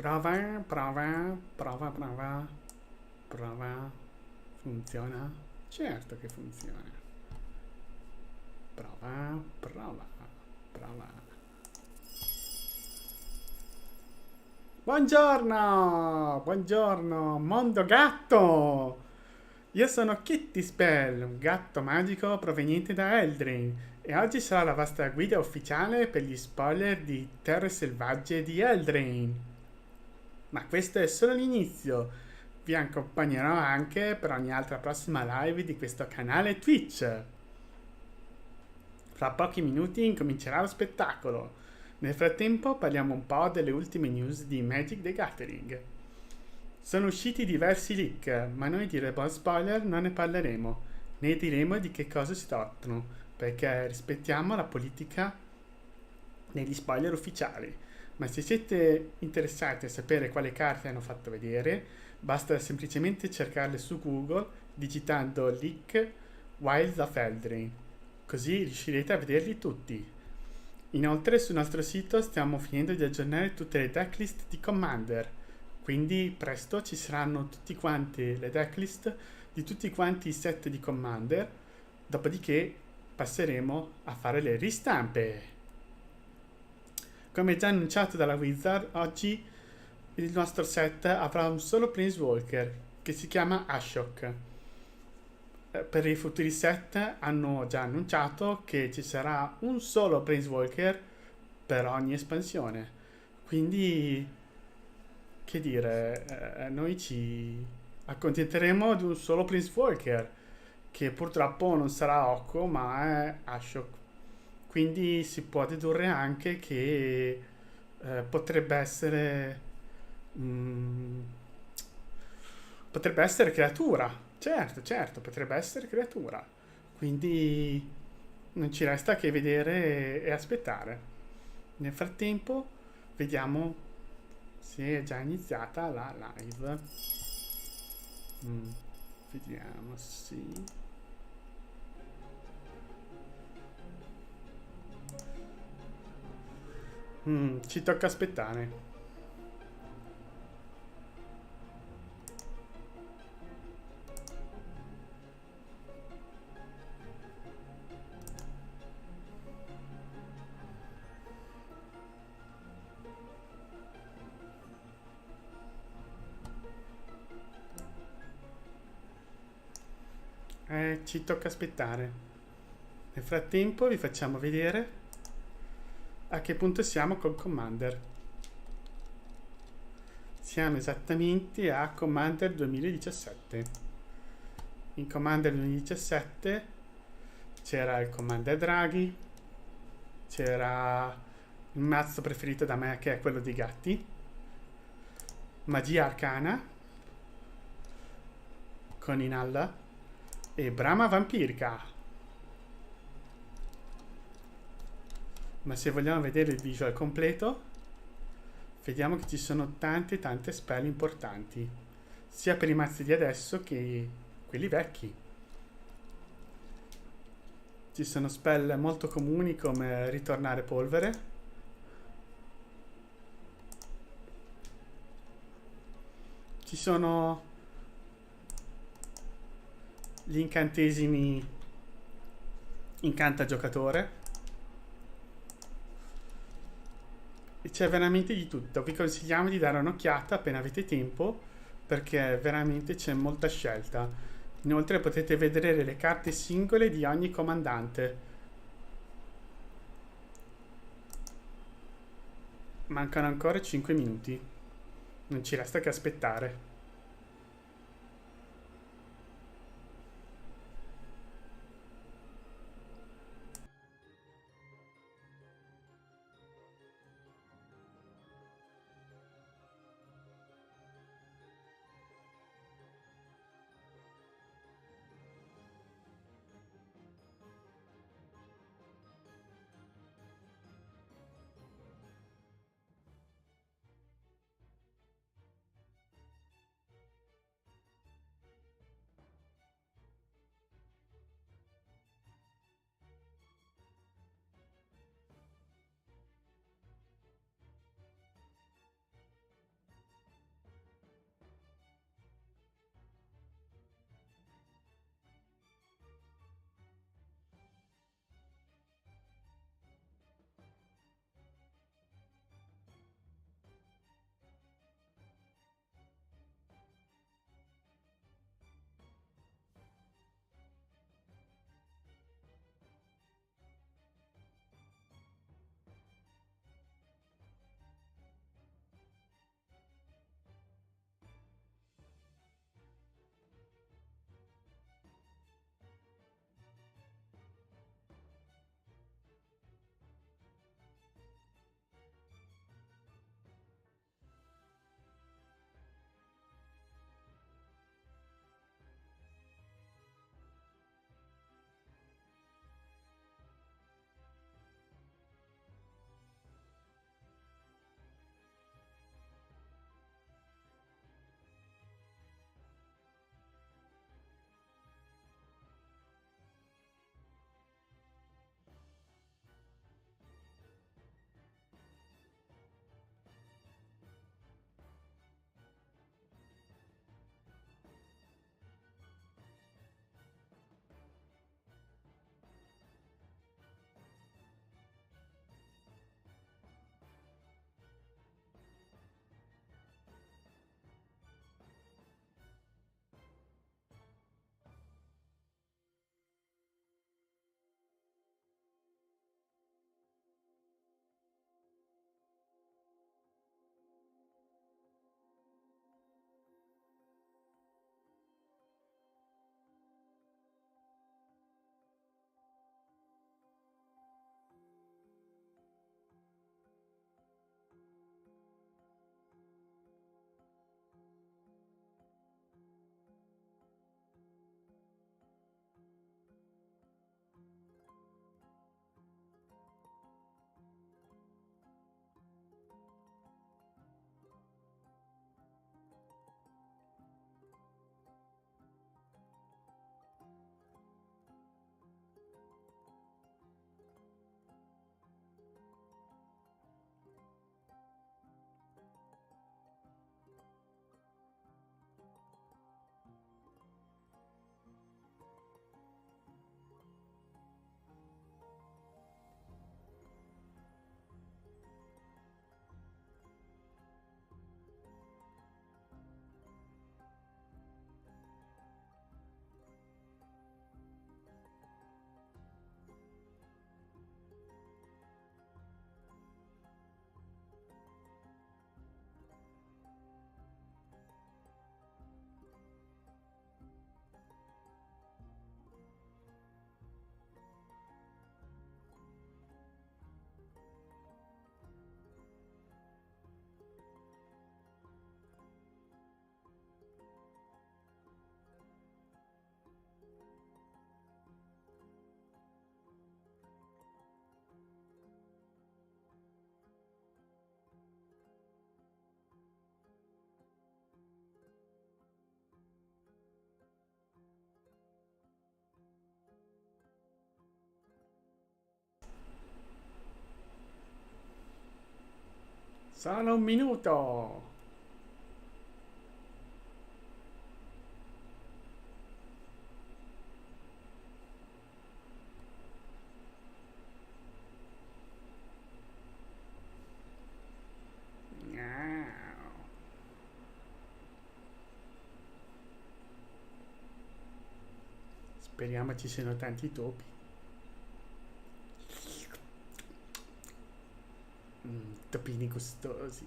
Prova, prova, prova, prova, prova. Funziona? Certo che funziona. Prova, prova, prova. Buongiorno, buongiorno, mondo gatto! Io sono Kitty Spell, un gatto magico proveniente da Eldraine, e oggi sarò la vostra guida ufficiale per gli spoiler di Terre Selvagge di Eldraine. Ma questo è solo l'inizio. Vi accompagnerò anche per ogni altra prossima live di questo canale Twitch. Fra pochi minuti incomincerà lo spettacolo. Nel frattempo parliamo un po' delle ultime news di Magic the Gathering. Sono usciti diversi leak, ma noi di Rebel Spoiler non ne parleremo, né diremo di che cosa si trattano, perché rispettiamo la politica negli spoiler ufficiali. Ma se siete interessati a sapere quale carte hanno fatto vedere, basta semplicemente cercarle su Google digitando leak Wilds of Eldraine, così riuscirete a vederli tutti. Inoltre sul nostro sito stiamo finendo di aggiornare tutte le decklist di Commander, quindi presto ci saranno tutti quanti le decklist di tutti quanti i set di Commander, dopodiché passeremo a fare le ristampe. Come già annunciato dalla Wizard, oggi il nostro set avrà un solo Planeswalker che si chiama Ashok. Per i futuri set hanno già annunciato che ci sarà un solo Planeswalker per ogni espansione. Quindi, che dire, noi ci accontenteremo di un solo Planeswalker, che purtroppo non sarà Occo, ma è Ashok. Quindi si può dedurre anche che potrebbe essere mm, potrebbe essere creatura. Certo, certo, potrebbe essere creatura. Quindi non ci resta che vedere e aspettare. Nel frattempo vediamo se è già iniziata la live. Mm, vediamo, sì. Ci tocca aspettare. Ci tocca aspettare. Nel frattempo vi facciamo vedere a che punto siamo col Commander. Siamo esattamente a Commander 2017. In Commander 2017 c'era il Commander Draghi, c'era il mazzo preferito da me che è quello dei gatti, Magia Arcana con Inalla e Brama Vampirica. Ma se vogliamo vedere il visual completo, vediamo che ci sono tante spell importanti, sia per i mazzi di adesso che quelli vecchi. Ci sono spell molto comuni come ritornare polvere, ci sono gli incantesimi incanta giocatore, e c'è veramente di tutto. Vi consigliamo di dare un'occhiata appena avete tempo, perché veramente c'è molta scelta. Inoltre potete vedere le carte singole di ogni comandante. Mancano ancora 5 minuti. Non ci resta che aspettare. Solo un minuto. Speriamo ci siano tanti topi. Topini gustosi.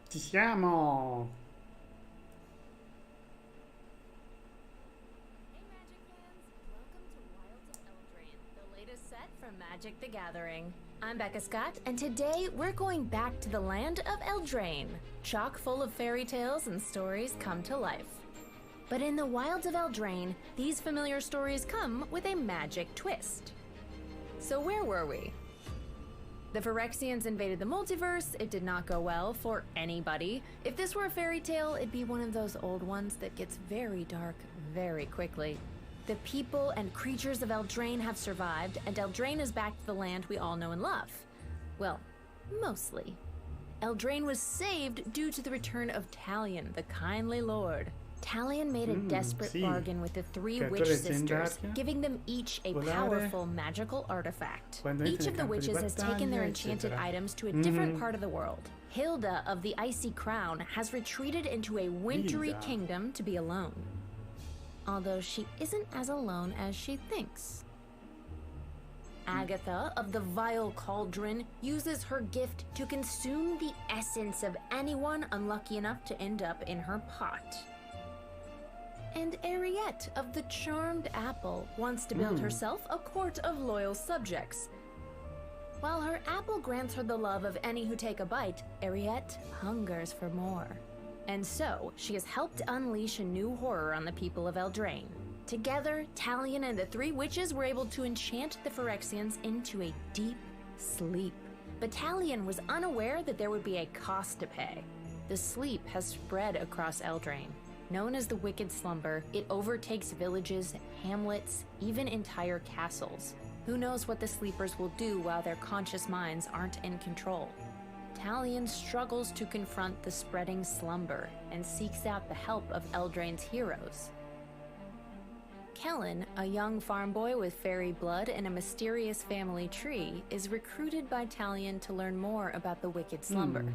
Ci siamo! From Magic the Gathering. I'm Becca Scott, and today we're going back to the land of Eldraine. Chock full of fairy tales and stories come to life. But in the wilds of Eldraine, these familiar stories come with a magic twist. So where were we? The Phyrexians invaded the multiverse. It did not go well for anybody. If this were a fairy tale, it'd be one of those old ones that gets very dark very quickly. The people and creatures of Eldraine have survived, and Eldraine is back to the land we all know and love. Well, mostly. Eldraine was saved due to the return of Talion, the kindly lord. Talion made a desperate bargain with the three witch sisters, giving them each a powerful magical artifact. Each of the witches has taken their enchanted items to a different part of the world. Hilda of the Icy Crown has retreated into a wintry kingdom to be alone. Although she isn't as alone as she thinks. Agatha of the Vile Cauldron uses her gift to consume the essence of anyone unlucky enough to end up in her pot. And Ariette of the Charmed Apple wants to build herself a court of loyal subjects. While her apple grants her the love of any who take a bite, Ariette hungers for more. And so, she has helped unleash a new horror on the people of Eldraine. Together, Talion and the three witches were able to enchant the Phyrexians into a deep sleep. But Talion was unaware that there would be a cost to pay. The sleep has spread across Eldraine. Known as the Wicked Slumber, it overtakes villages, hamlets, even entire castles. Who knows what the sleepers will do while their conscious minds aren't in control? Talion struggles to confront the spreading slumber and seeks out the help of Eldraine's heroes. Kellen, a young farm boy with fairy blood and a mysterious family tree, is recruited by Talion to learn more about the Wicked Slumber.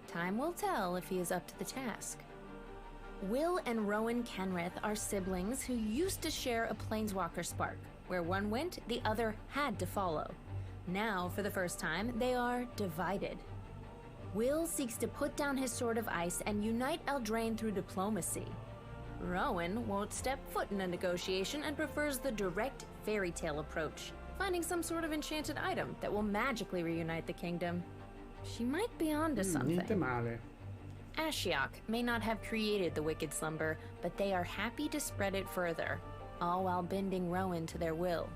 Time will tell if he is up to the task. Will and Rowan Kenrith are siblings who used to share a planeswalker spark. Where one went, the other had to follow. Now, for the first time, they are divided. Will seeks to put down his sword of ice and unite Eldraine through diplomacy. Rowan won't step foot in a negotiation and prefers the direct fairy tale approach, finding some sort of enchanted item that will magically reunite the kingdom. She might be onto something. Niente male. Ashiok may not have created the Wicked Slumber, but they are happy to spread it further, all while bending Rowan to their will.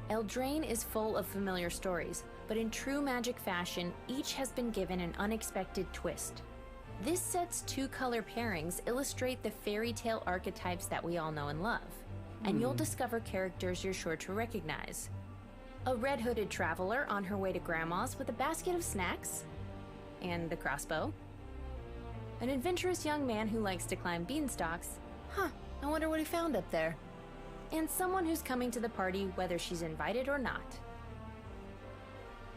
Eldraine is full of familiar stories, but in true Magic fashion, each has been given an unexpected twist. This set's two-color pairings illustrate the fairy tale archetypes that we all know and love, and you'll discover characters you're sure to recognize. A red-hooded traveler on her way to Grandma's with a basket of snacks and a crossbow. An adventurous young man who likes to climb beanstalks. I wonder what he found up there. And someone who's coming to the party whether she's invited or not.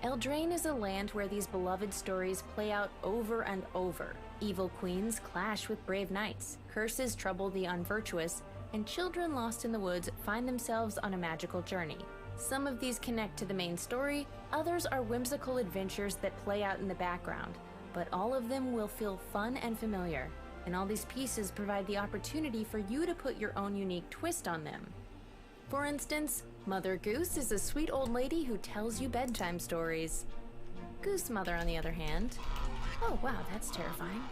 Eldraine is a land where these beloved stories play out over and over. Evil queens clash with brave knights, curses trouble the unvirtuous, and children lost in the woods find themselves on a magical journey. Some of these connect to the main story, others are whimsical adventures that play out in the background, but all of them will feel fun and familiar, and all these pieces provide the opportunity for you to put your own unique twist on them. For instance, Mother Goose is a sweet old lady who tells you bedtime stories. Goose Mother, on the other hand... Oh wow, that's terrifying.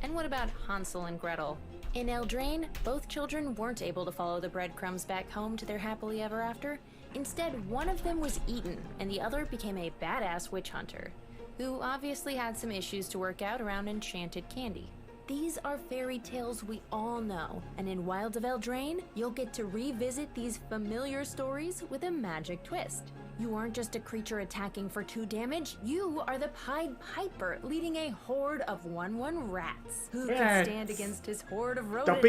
And what about Hansel and Gretel? In Eldraine, both children weren't able to follow the breadcrumbs back home to their happily ever after. Instead, one of them was eaten, and the other became a badass witch hunter, who obviously had some issues to work out around enchanted candy. These are fairy tales we all know, and in Wilds of Eldraine, you'll get to revisit these familiar stories with a magic twist. You aren't just a creature attacking for 2 damage, you are the Pied Piper leading a horde of 1/1 rats. Who can stand against his horde of rodents?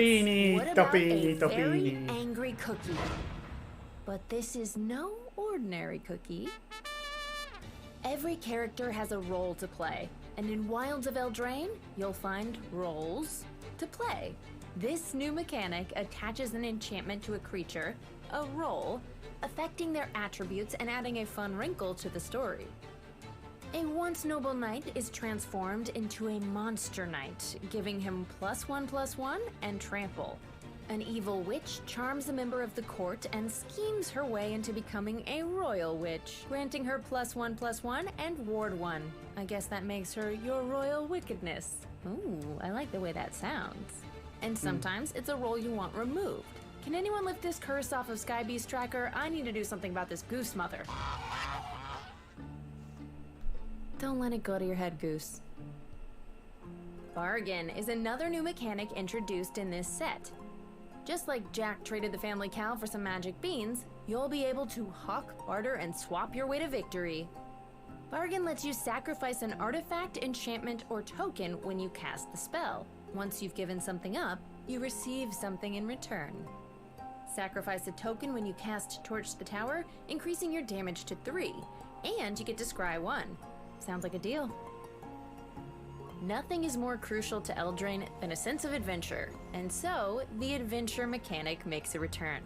What about a very angry cookie? But this is no ordinary cookie. Every character has a role to play, and in Wilds of Eldraine, you'll find roles to play. This new mechanic attaches an enchantment to a creature, a role, affecting their attributes and adding a fun wrinkle to the story. A once noble knight is transformed into a monster knight, giving him +1/+1 and trample. An evil witch charms a member of the court and schemes her way into becoming a royal witch, granting her +1/+1 and ward 1. I guess that makes her your royal wickedness. Ooh, I like the way that sounds. And sometimes it's a role you want removed. Can anyone lift this curse off of Skybeast Tracker? I need to do something about this goose mother. Don't let it go to your head, goose. Bargain is another new mechanic introduced in this set. Just like Jack traded the family cow for some magic beans, you'll be able to hawk, barter, and swap your way to victory. Bargain lets you sacrifice an artifact, enchantment, or token when you cast the spell. Once you've given something up, you receive something in return. Sacrifice a token when you cast Torch the Tower, increasing your damage to 3, and you get to scry 1. Sounds like a deal. Nothing is more crucial to Eldraine than a sense of adventure, and so the adventure mechanic makes a return.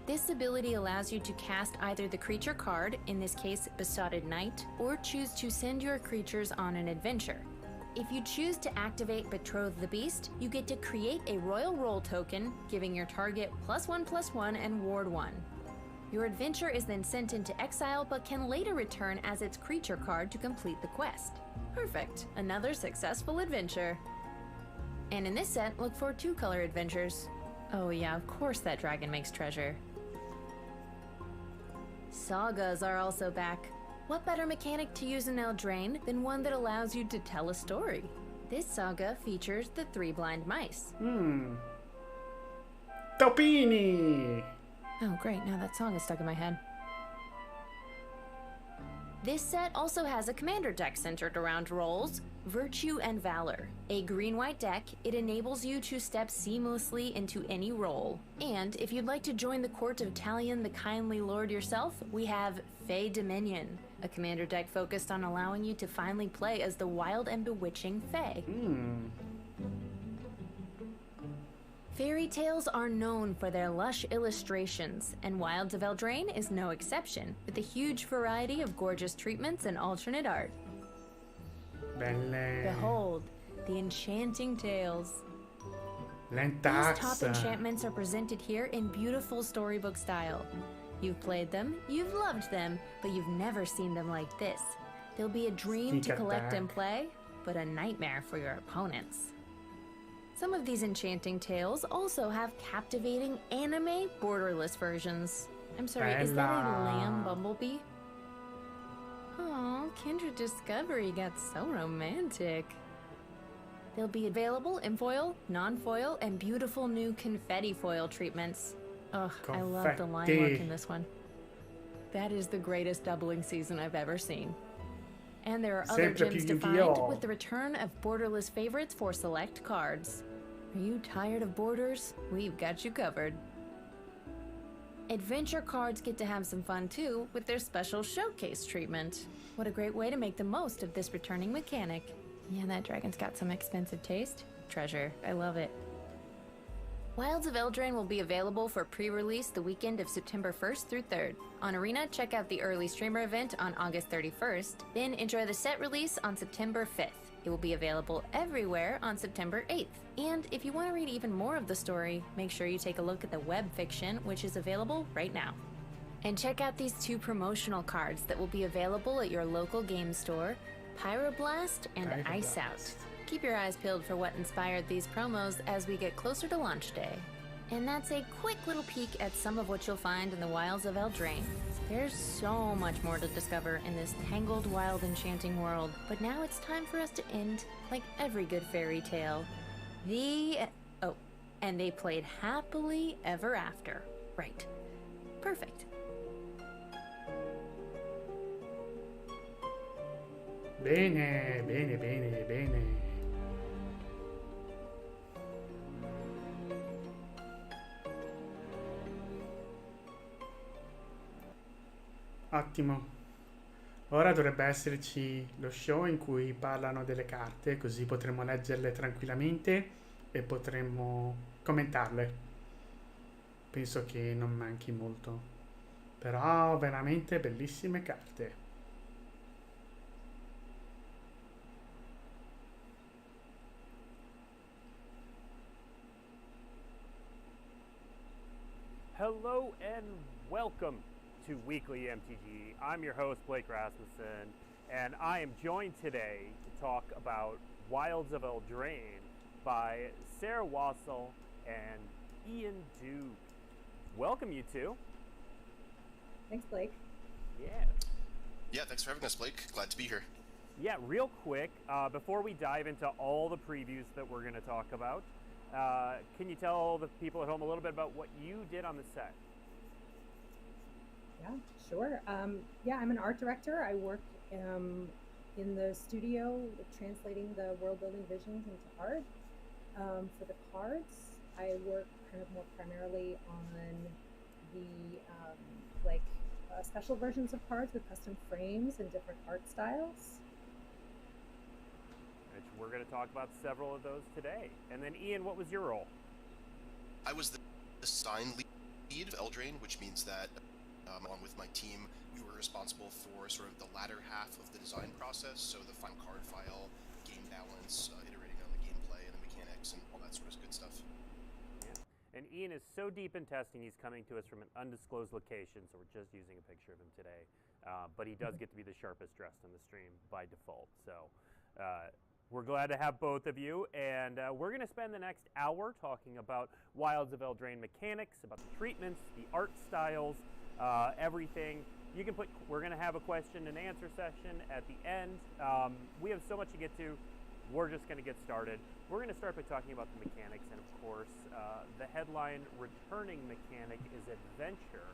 This ability allows you to cast either the creature card, in this case Besotted Knight, or choose to send your creatures on an adventure. If you choose to activate Betroth the Beast, you get to create a Royal Roll token, giving your target +1/+1 and ward 1. Your adventure is then sent into exile but can later return as its creature card to complete the quest. Perfect, another successful adventure. And in this set, look for 2-color adventures. Oh yeah, of course that dragon makes treasure. Sagas are also back. What better mechanic to use in Eldraine than one that allows you to tell a story? This saga features the 3 blind mice. Topini! Oh great, now that song is stuck in my head. This set also has a commander deck centered around roles, Virtue and Valor. A green-white deck, it enables you to step seamlessly into any role. And if you'd like to join the court of Talion the Kindly Lord yourself, we have Fey Dominion, a commander deck focused on allowing you to finally play as the wild and bewitching Fey. Fairy tales are known for their lush illustrations, and Wilds of Eldraine is no exception, with a huge variety of gorgeous treatments and alternate art. Belle. Behold, the enchanting tales. Lentax. These top enchantments are presented here in beautiful storybook style. You've played them, you've loved them, but you've never seen them like this. They'll be a dream to collect and play, but a nightmare for your opponents. Some of these enchanting tales also have captivating anime borderless versions. I'm sorry, is that a lamb bumblebee? Aw, Kindred Discovery got so romantic. They'll be available in foil, non-foil, and beautiful new confetti foil treatments. Ugh, I love the line work in this one. That is the greatest doubling season I've ever seen. And there are other gems to find with the return of borderless favorites for select cards. Are you tired of borders? We've got you covered. Adventure cards get to have some fun too with their special showcase treatment. What a great way to make the most of this returning mechanic. Yeah, that dragon's got some expensive taste. Treasure, I love it. Wilds of Eldraine will be available for pre-release the weekend of September 1st through 3rd. On Arena, check out the early streamer event on August 31st, then enjoy the set release on September 5th. It will be available everywhere on September 8th. And if you want to read even more of the story, make sure you take a look at the web fiction, which is available right now. And check out these 2 promotional cards that will be available at your local game store, Pyroblast and Ice Out. Keep your eyes peeled for what inspired these promos as we get closer to launch day. And that's a quick little peek at some of what you'll find in the wilds of Eldraine. There's so much more to discover in this tangled, wild, enchanting world, but now it's time for us to end like every good fairy tale. And they played happily ever after. Right. Perfect. Bene, bene, bene, bene. Ottimo. Ora dovrebbe esserci lo show in cui parlano delle carte, così potremo leggerle tranquillamente e potremmo commentarle. Penso che non manchi molto. Però veramente bellissime carte. Hello and welcome to Weekly MTG. I'm your host, Blake Rasmussen, and I am joined today to talk about Wilds of Eldraine by Sarah Wassel and Ian Duke. Welcome, you two. Thanks, Blake. Yeah, thanks for having us, Blake. Glad to be here. Yeah, real quick, before we dive into all the previews that we're going to talk about, can you tell the people at home a little bit about what you did on the set? Yeah, sure. I'm an art director. I work in the studio translating the world building visions into art. For the cards, I work kind of more primarily on the special versions of cards with custom frames and different art styles. Which we're going to talk about several of those today. And then Ian, what was your role? I was the design lead of Eldraine, which means that along with my team, we were responsible for sort of the latter half of the design process, so the final card file, game balance, iterating on the gameplay and the mechanics and all that sort of good stuff. Yeah. And Ian is so deep in testing, he's coming to us from an undisclosed location, so we're just using a picture of him today. But he does get to be the sharpest dressed on the stream by default. So we're glad to have both of you, and we're going to spend the next hour talking about Wilds of Eldraine mechanics, about the treatments, the art styles, everything. We're going to have a question and answer session at the end. We have so much to get to. We're just going to get started. We're going to start by talking about the mechanics, and of course, the headline returning mechanic is Adventure,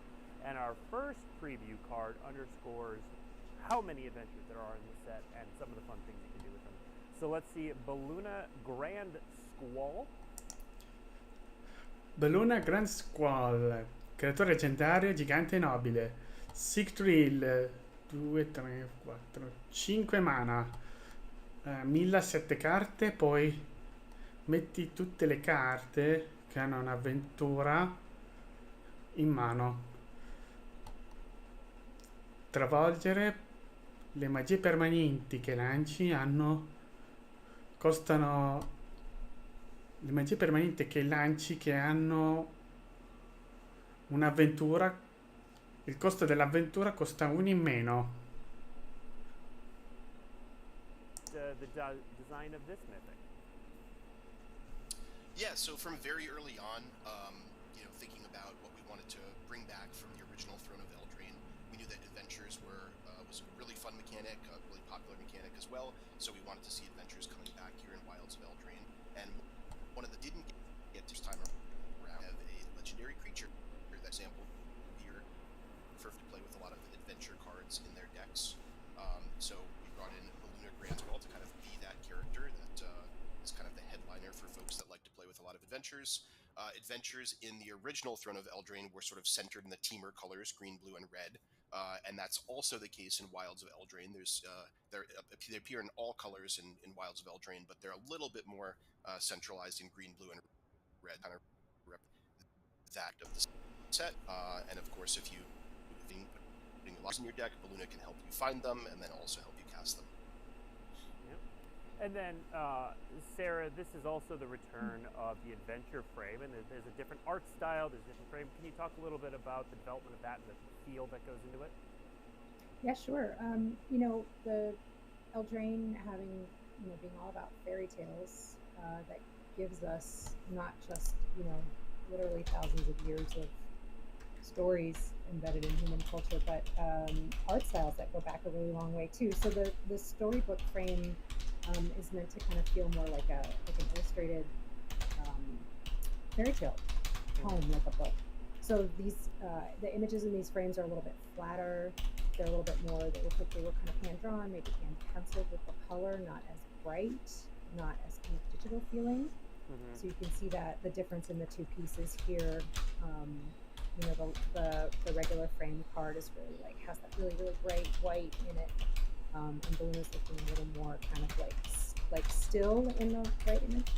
and our first preview card underscores how many adventures there are in the set and some of the fun things you can do with them. So let's see, Belluna Grand Squall. Belluna Grand Squall, creatore leggendario, gigante nobile. Sigtril, 2, 3, 4, 5 mana. 1007 carte, poi metti tutte le carte che hanno un'avventura in mano. Travolgere. Le magie permanenti che lanci costano. Le magie permanenti che lanci che hanno un'avventura, il costo dell'avventura costa 1 in meno. The design of this mythic. Yeah, so from very early on, thinking about what we wanted to bring back from the original Throne of Eldraine, we knew that adventures was a really fun mechanic, a really popular mechanic as well, so we wanted to see adventures coming back here in Wilds of Eldraine. And one of the didn't get this time around, have a legendary creature, that example here, for to play with a lot of adventure cards in their decks. So we brought in Belluna Grandswell to kind of be that character that is kind of the headliner for folks that like to play with a lot of adventures. Adventures in the original Throne of Eldraine were sort of centered in the teamer colors, green, blue, and red. And that's also the case in Wilds of Eldraine. They appear in all colors in Wilds of Eldraine, but they're a little bit more centralized in green, blue, and red, kind of rep that of the set. And of course, if you putting lots in your deck, Belluna can help you find them and then also help you cast them. Yep. And then, Sarah, this is also the return of the adventure frame, and there's a different art style, there's a different frame. Can you talk a little bit about the development of that and the feel that goes into it? Yeah, sure. The Eldraine having being all about fairy tales, that gives us not just, literally thousands of years of stories embedded in human culture, but art styles that go back a really long way too. So the storybook frame is meant to kind of feel more like an illustrated um, fairy tale poem, like a book. So the images in these frames are a little bit flatter. They're a little bit more. They look like they were kind of hand drawn, maybe hand penciled with the color, not as bright, not as kind of digital feeling. So you can see that the difference in the two pieces here. The regular frame card is really has that really bright white in it, and Balloon is looking a little more kind of like still in the right image.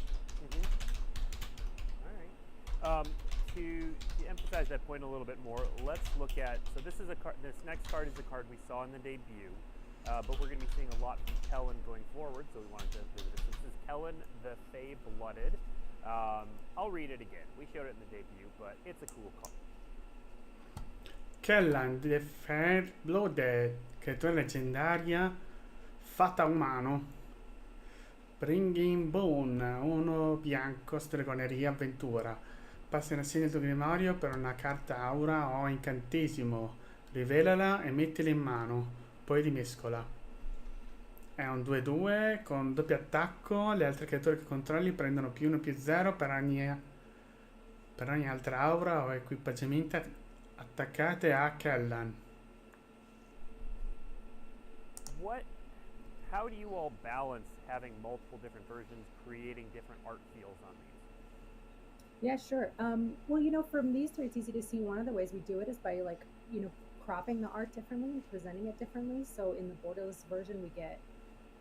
All right. To emphasize that point a little bit more, let's look at. So this is a card. This next card is a card we saw in the debut, but we're going to be seeing a lot from Kellen going forward. So we wanted to visit this. This is Kellen the Fey Blooded. I'll read it again. We showed it in the debut, but it's a cool card. Kellan the Fair Blooded, creatura leggendaria fatta umano. Bringing Bone, uno bianco, stregoneria, avventura. Passa in assegno il tuo grimorio per una carta aura o incantesimo. Rivelala e mettila in mano, poi rimescola. È un 2-2 con doppio attacco. Le altre creature che controlli prendono +1/+0 per ogni altra aura o equipaggiamento attaccate a Kellan. How do you all balance having multiple different versions, creating different art feels on these? Yeah, sure. Well, from these three, it's easy to see one of the ways we do it is by cropping the art differently and presenting it differently. So in the borderless version, we get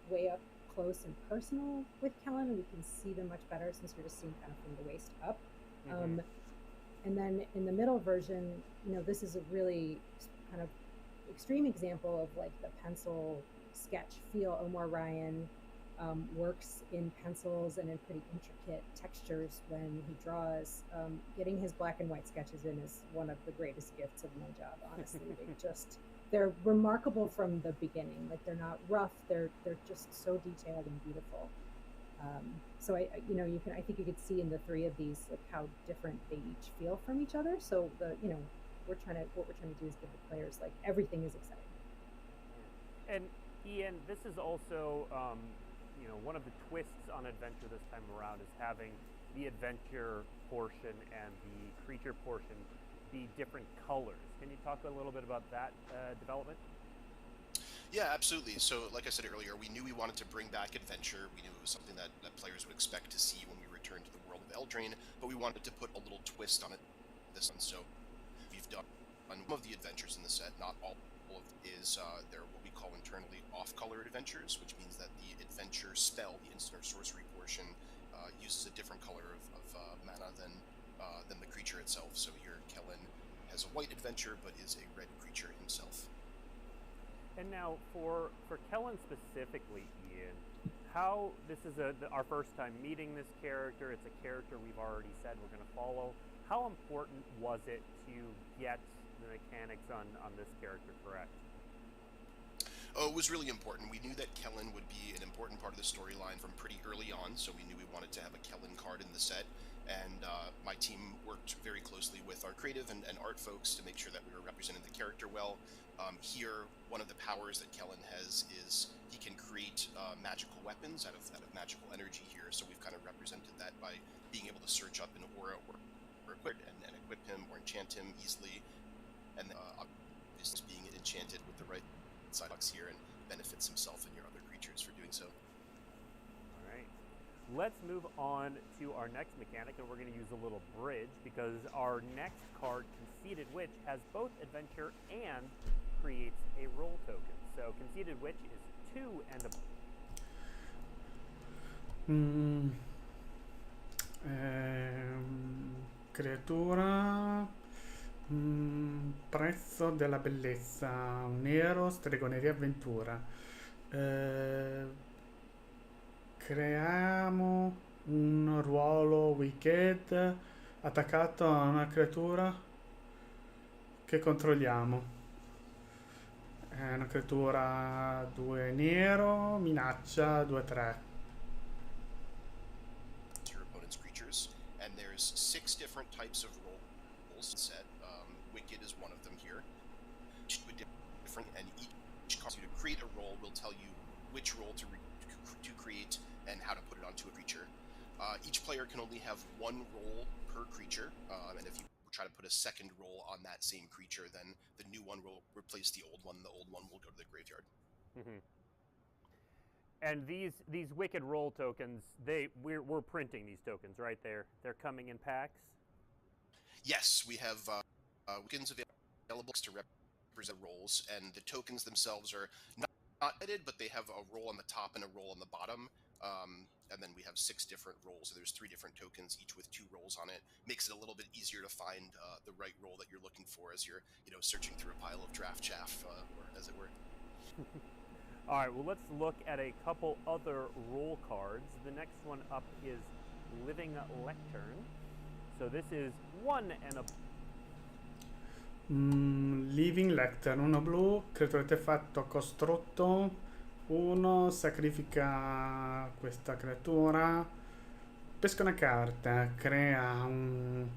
way up close and personal with Kellen, and we can see them much better since we're just seeing kind of from the waist up. And then in the middle version, this is a really kind of extreme example of the pencil sketch feel. Omar Ryan works in pencils and in pretty intricate textures when he draws. Getting his black and white sketches in is one of the greatest gifts of my job, honestly. They're remarkable from the beginning. They're not rough, they're just so detailed and beautiful. So I think you could see in the three of these how different they each feel from each other. So what we're trying to do is give the players everything is exciting. And Ian, this is also one of the twists on adventure this time around is having the adventure portion and the creature portion be different colors. Can you talk a little bit about that development? Yeah, absolutely. So, like I said earlier, we knew we wanted to bring back adventure. We knew it was something that players would expect to see when we return to the world of Eldraine, but we wanted to put a little twist on it this one. So, we've done some of the adventures in the set, not all of is they're what we call internally off-color adventures, which means that the adventure spell, the instant or sorcery portion, uses a different color of mana than the creature itself. So here, Kellen has a white adventure, but is a red creature himself. And now, for Kellen specifically, Ian, how this is our first time meeting this character. It's a character we've already said we're going to follow. How important was it to get the mechanics on this character correct? Oh, it was really important. We knew that Kellen would be an important part of the storyline from pretty early on, so we knew we wanted to have a Kellen card in the set. And my team worked very closely with our creative and art folks to make sure that we were representing the character well. Here, one of the powers that Kellen has is he can create magical weapons out of magical energy here. So we've kind of represented that by being able to search up an aura or equip and equip him or enchant him easily. And obviously being enchanted with the right side box here and benefits himself and your other creatures for doing so. All right. Let's move on to our next mechanic, and we're going to use a little bridge because our next card, Conceited Witch, has both adventure and creates a role token. So Conceited Witch is 2 and a creatura prezzo della bellezza, nero, stregoneria, avventura. Creiamo un ruolo wicked attaccato a una creatura che controlliamo. È una creatura 2 nero, minaccia 2-3. there's 6 different types of rolls set. Wicked is one of them here. Each would be different, and each cause you to create a roll will tell you which roll to create and how to put it onto a creature. Each player can only have 1 roll per creature, and if you try to put a second roll on that same creature, then the new one will replace the old one. The old one will go to the graveyard. Mm-hmm. And these wicked roll tokens, we're printing these tokens, right? They're coming in packs. Yes, we have tokens available to represent rolls, and the tokens themselves are not edited, but they have a roll on the top and a roll on the bottom. And then we have 6 different rolls, so there's 3 different tokens, each with 2 rolls on it. Makes it a little bit easier to find the right roll that you're looking for as you're, searching through a pile of draft chaff, or as it were. All right, well, let's look at a couple other roll cards. The next one up is Living Lectern. So this is 1 and a... Living Lectern, 1 blu, creatura artefatto costrutto, 1, sacrifica questa creatura, pesca una carta, crea un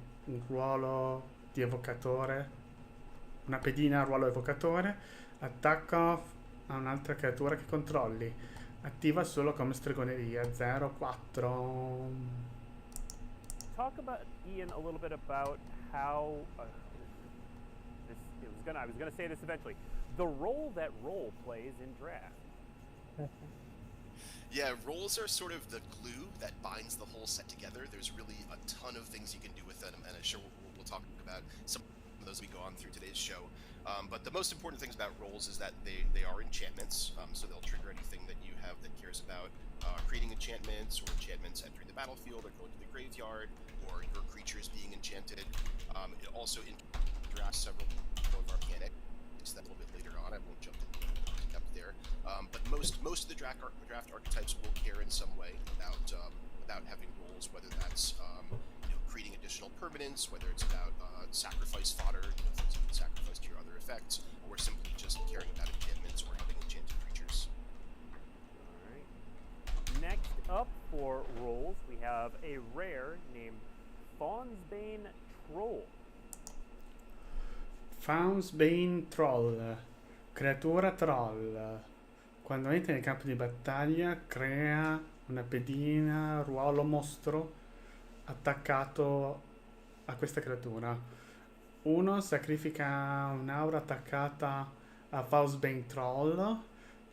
ruolo di evocatore, una pedina ruolo evocatore, attacca a un'altra creatura che controlli, attiva solo come stregoneria, 0-4. Talk about, Ian, a little bit about how I was gonna say this eventually. The role that role plays in draft. Yeah, rolls are sort of the glue that binds the whole set together. There's really a ton of things you can do with them, and I'm sure we'll talk about some of those as we go on through today's show. But the most important things about rolls is that they are enchantments, so they'll trigger anything that you have that cares about creating enchantments, or enchantments entering the battlefield, or going to the graveyard, or your creatures being enchanted. It also interacts several of our mechanics that a little bit later on. I won't jump up there. But most of the draft archetypes will care in some way about having rolls, whether that's creating additional permanents, whether it's about sacrifice fodder, things you can sacrifice to your other effects, or simply just caring about enchantments or having enchanted creatures. All right. Next up for rolls, we have a rare named Faunsbane Troll. Faunsbane Troll, creatura troll. Quando entra nel campo di battaglia crea una pedina ruolo mostro attaccato a questa creatura. 1, sacrifica un'aura attaccata a Faunsbane Troll.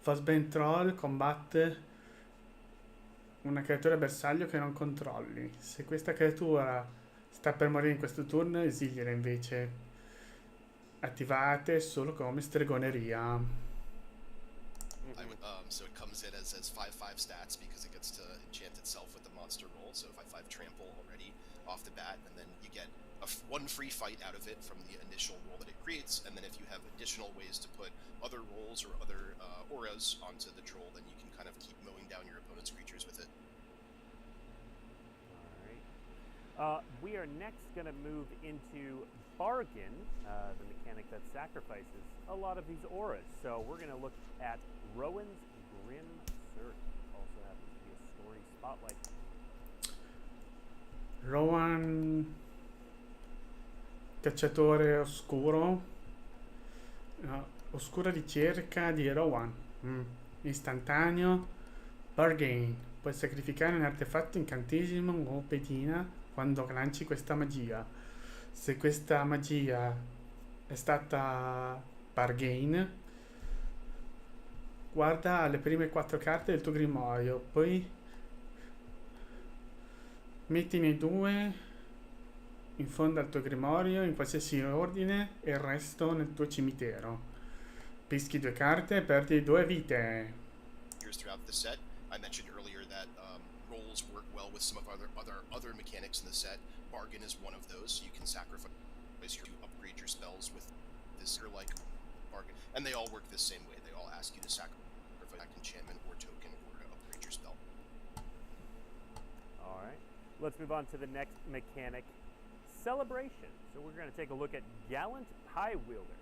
Faunsbane Troll combatte una creatura bersaglio che non controlli. Se questa creatura sta per morire in questo turno, esiliela invece. Attivate solo come stregoneria. So it comes in as 5/5 stats because it gets to enchant itself with the monster roll. So 5/5 trample already off the bat, and then you get one free fight out of it from the initial roll that it creates. And then if you have additional ways to put other rolls or other auras onto the troll, then you can kind of keep mowing down your opponent's creatures with it. All right. We are next going to move into Bargain, the mechanic that sacrifices a lot of these auras. So we're going to look at Rowan's Grim Search. Also happens to be a story spotlight. Rowan, cacciatore oscuro, oscura ricerca di Rowan, istantaneo, bargain, puoi sacrificare un artefatto, incantesimo o pedina quando lanci questa magia. Se questa magia è stata bargain, guarda le prime 4 carte del tuo grimorio, poi mettine 2 in fondo al tuo grimorio in qualsiasi ordine e il resto nel tuo cimitero. Peschi 2 carte e perdi 2 vite. Throughout the set, I mentioned earlier that rolls work well with some of other mechanics in the set. Bargain is one of those. So you can sacrifice to upgrade your spells with this like bargain, and they all work the same way. They all ask you to sacrifice enchantment or token or to upgrade your spell. All right. Let's move on to the next mechanic, Celebration. So we're going to take a look at Gallant Pie Wielder.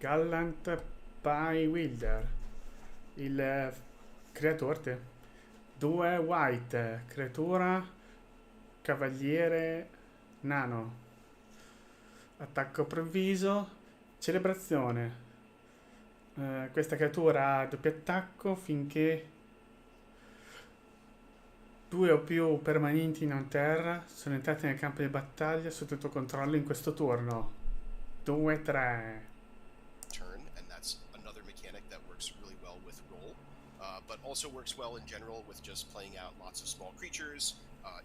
Gallant Pie Wielder, il creatore. 2 white, creatura cavaliere nano. Attacco improvviso, celebrazione. Questa creatura ha doppio attacco finché 2 o più permanenti non terra sono entrati nel campo di battaglia sotto il tuo controllo in questo turno. 2, 3. Turn, and that's another mechanic that works really well with roll, but also works well in general with just playing out lots of small creatures,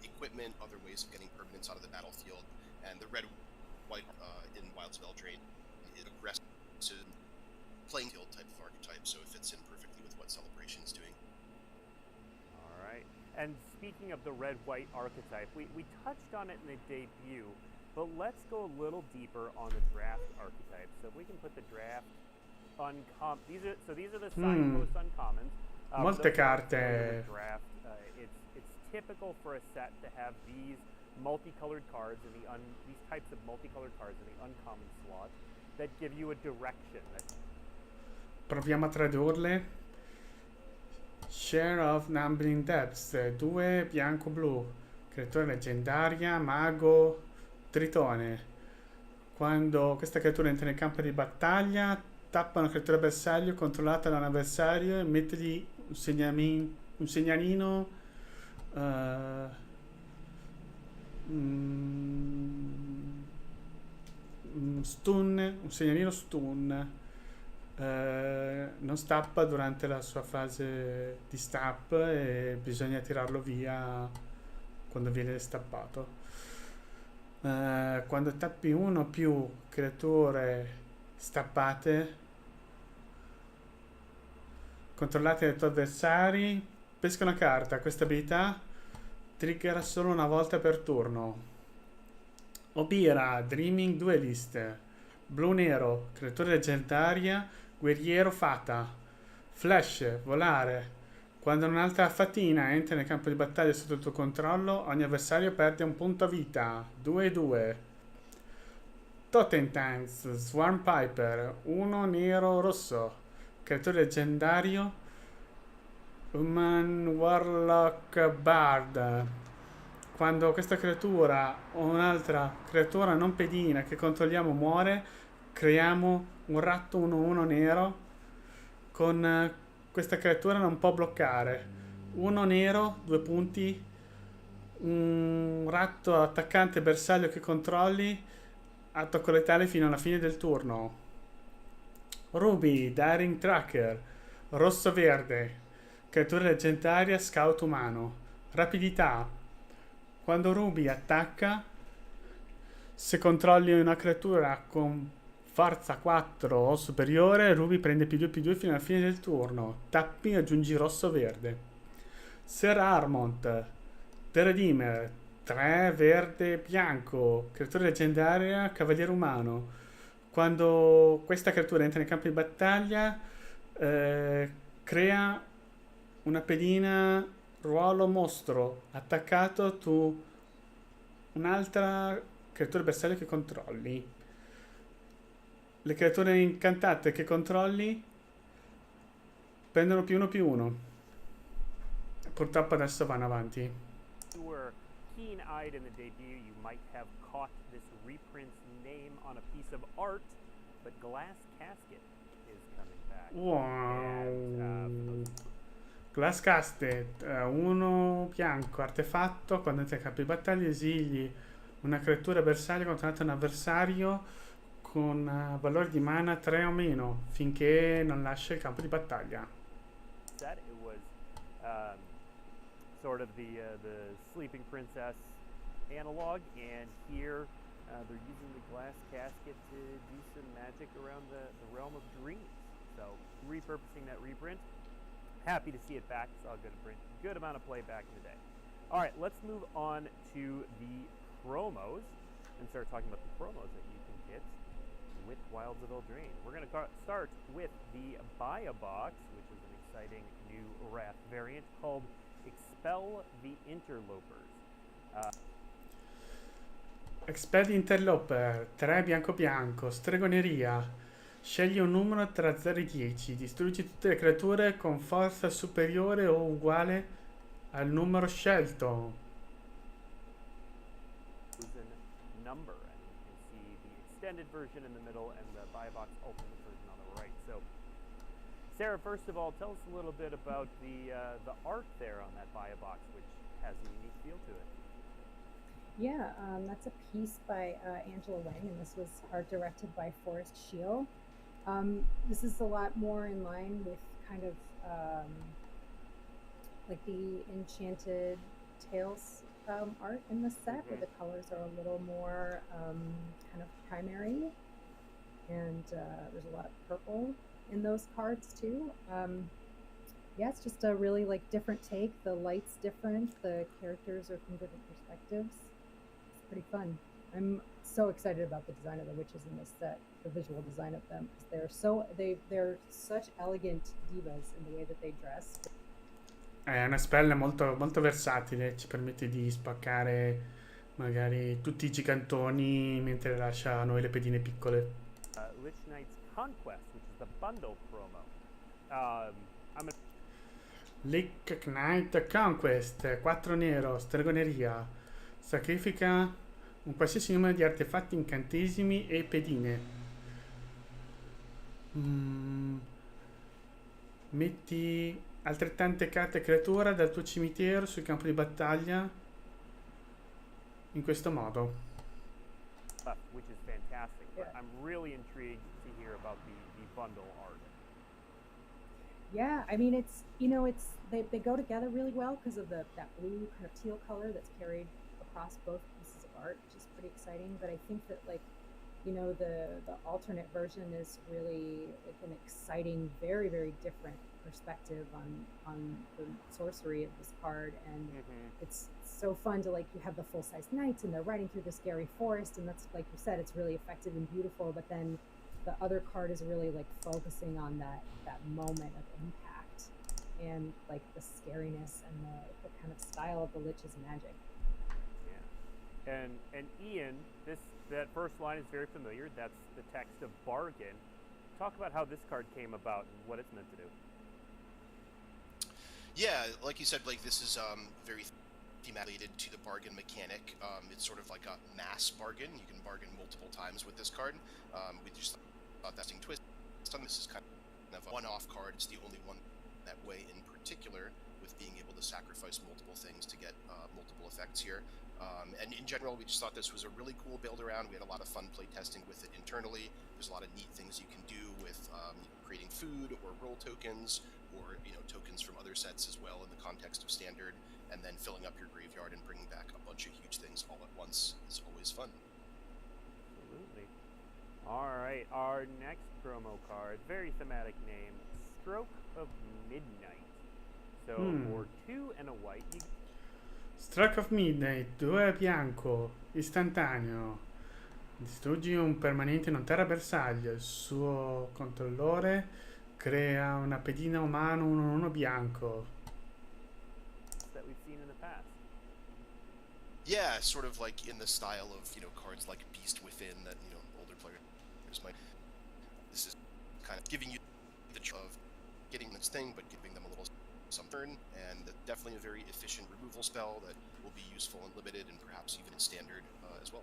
equipment, other ways of getting permanents out of the battlefield, and the red-white in Wilds of Eldraine is aggressive playing field type of archetype, so it fits in perfectly with what Celebration's doing. All right. And speaking of the red-white archetype, we touched on it in the debut, but let's go a little deeper on the draft archetype. So if we can put the draft uncommon, these are the signpost uncommons. Molte carte. Draft. It's typical for a set to have these multicolored cards in these types of multicolored cards in the uncommon slot that give you a direction. Proviamo a tradurle. Share of Numbering Depths, 2 bianco-blu, creatura leggendaria, mago, tritone. Quando questa creatura entra nel campo di battaglia, tappa una creatura bersaglio controllata da un avversario e mettegli un segnalino stun, un segnalino stun. Non stappa durante la sua fase di stap e bisogna tirarlo via quando viene stappato. Quando tappi uno o più creature stappate controllate dai tuoi avversari, pesca una carta. Questa abilità trigger solo una volta per turno. Obira, Dreaming Duelist, blu-nero, creatura leggendaria, guerriero fata. Flash, volare. Quando un'altra fatina entra nel campo di battaglia sotto il tuo controllo, ogni avversario perde un punto vita. 2-2. Totem Tanks, Swarm Piper, 1 nero rosso. Creatore leggendario, Human Warlock Bard. Quando questa creatura o un'altra creatura non pedina che controlliamo muore, creiamo un ratto 1-1 nero. Con questa creatura non può bloccare. 1 nero, 2 punti. Un ratto attaccante bersaglio che controlli, attacco letale fino alla fine del turno. Ruby, Daring Tracker, rosso-verde, creatura leggendaria, scout umano. Rapidità. Quando Ruby attacca, se controlli una creatura con forza 4 o superiore, Ruby prende +2/+2 fino alla fine del turno. Tappi e aggiungi rosso-verde. Ser Armont, The Redeemer, 3 verde-bianco, creatura leggendaria, cavaliere umano. Quando questa creatura entra nel campo di battaglia, crea una pedina ruolo mostro. Attaccato tu un'altra creatura bersaglio che controlli. Le creature incantate che controlli prendono +1/+1. Purtroppo adesso vanno avanti. You were keen-eyed in the debut, you might have caught this reprint's name on a piece of art, but Glass Casket is coming back. Wow. Glass Casket, 1 bianco, artefatto. Quando entra in campo di battaglia esili una creatura bersaglio controllata da un avversario con valore di mana 3 o meno finché non lascia il campo di battaglia. It was sort of the Sleeping Princess analog, and here they're using the Glass Casket to do some magic around the realm of dreams. So repurposing that reprint. Happy to see it back. Saw a good amount of play back in the day. All right, let's move on to the promos and start talking about the promos that you can get with Wilds of Eldraine. We're going to start with the Buy a Box, which is an exciting new Wrath variant called Expel the Interlopers. Expel the Interloper, 3 bianco-bianco, stregoneria. Scegli un numero tra 0 e 10. Distruggi tutte le creature con forza superiore o uguale al numero scelto. extended version in the middle and the buy a box ultimate version on the right. So, Sarah, first of all, tell us a little bit about the art there on that buy a box, which has a unique feel to it. Yeah, that's a piece by Angela Wang, and this was art directed by Forrest Scheel. This is a lot more in line with kind of like the Enchanted Tales art in the set, where the colors are a little more kind of primary, and there's a lot of purple in those cards too. Yeah, it's just a really like different take. The light's different. The characters are from different perspectives. It's pretty fun. I'm so excited about the design of the witches in this set, the visual design of them. They're such elegant divas in the way that they dress. È una spella molto, molto versatile, ci permette di spaccare magari tutti i gigantoni mentre lascia a noi le pedine piccole. Lich Knight's Conquest, which is the bundle promo. Lich Knight Conquest, 4 nero, stregoneria. Sacrifica un qualsiasi numero di artefatti, incantesimi e pedine. Metti altrettante carte creatura dal tuo cimitero sul campo di battaglia in questo modo. Which is fantastic. But I'm really intrigued to hear about the bundle art. Yeah, I mean, it's they go together really well because of that blue kind of teal color that's carried across both pieces of art, which is pretty exciting. But I think that the alternate version is really like an exciting, very, very different perspective on the sorcery of this card, and it's so fun to you have the full-size knights and they're riding through the scary forest, and that's, like you said, it's really effective and beautiful, but then the other card is really focusing on that moment of impact and the scariness and the kind of style of the Lich's magic. Yeah. And Ian, that first line is very familiar. That's the text of Bargain. Talk about how this card came about and what it's meant to do. Yeah, like you said, Blake, this is very thematic to the bargain mechanic. It's sort of like a mass bargain. You can bargain multiple times with this card. We just thought that's a twist. This is kind of a one-off card. It's the only one that way in particular, with being able to sacrifice multiple things to get multiple effects here. And in general, we just thought this was a really cool build around. We had a lot of fun play testing with it internally. There's a lot of neat things you can do with creating food or role tokens, or tokens from other sets as well in the context of standard, and then filling up your graveyard and bringing back a bunch of huge things all at once is always fun. Absolutely. All right, our next promo card, very thematic name, Stroke of Midnight. So for 2 and a white, Stroke of Midnight, 2 bianco, istantaneo. Distruggi un permanente non terra bersaglio. Il suo controllore crea una pedina umano 1/1 bianco. That we've seen in the past. Yeah, sort of like in the style of cards like Beast Within that older players might. This is kind of giving you the choice of getting this thing, but giving them a little something, and definitely a very efficient removal spell that will be useful in limited and perhaps even in standard as well.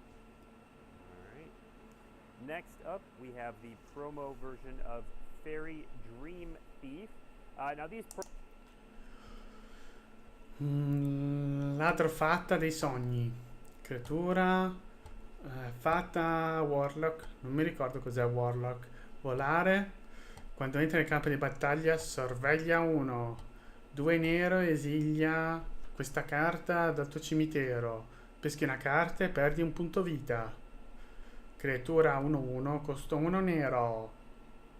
All right. Next up, we have the promo version of Fairy Dream Thief. Now these Ladro fatta dei sogni. Creatura fatta Warlock. Non mi ricordo cos'è Warlock. Volare. Quando entra nel campo di battaglia sorveglia 1. 2 nero, esilia questa carta dal tuo cimitero. Peschi una carta e perdi un punto vita. Creatura 1/1, costo 1 nero.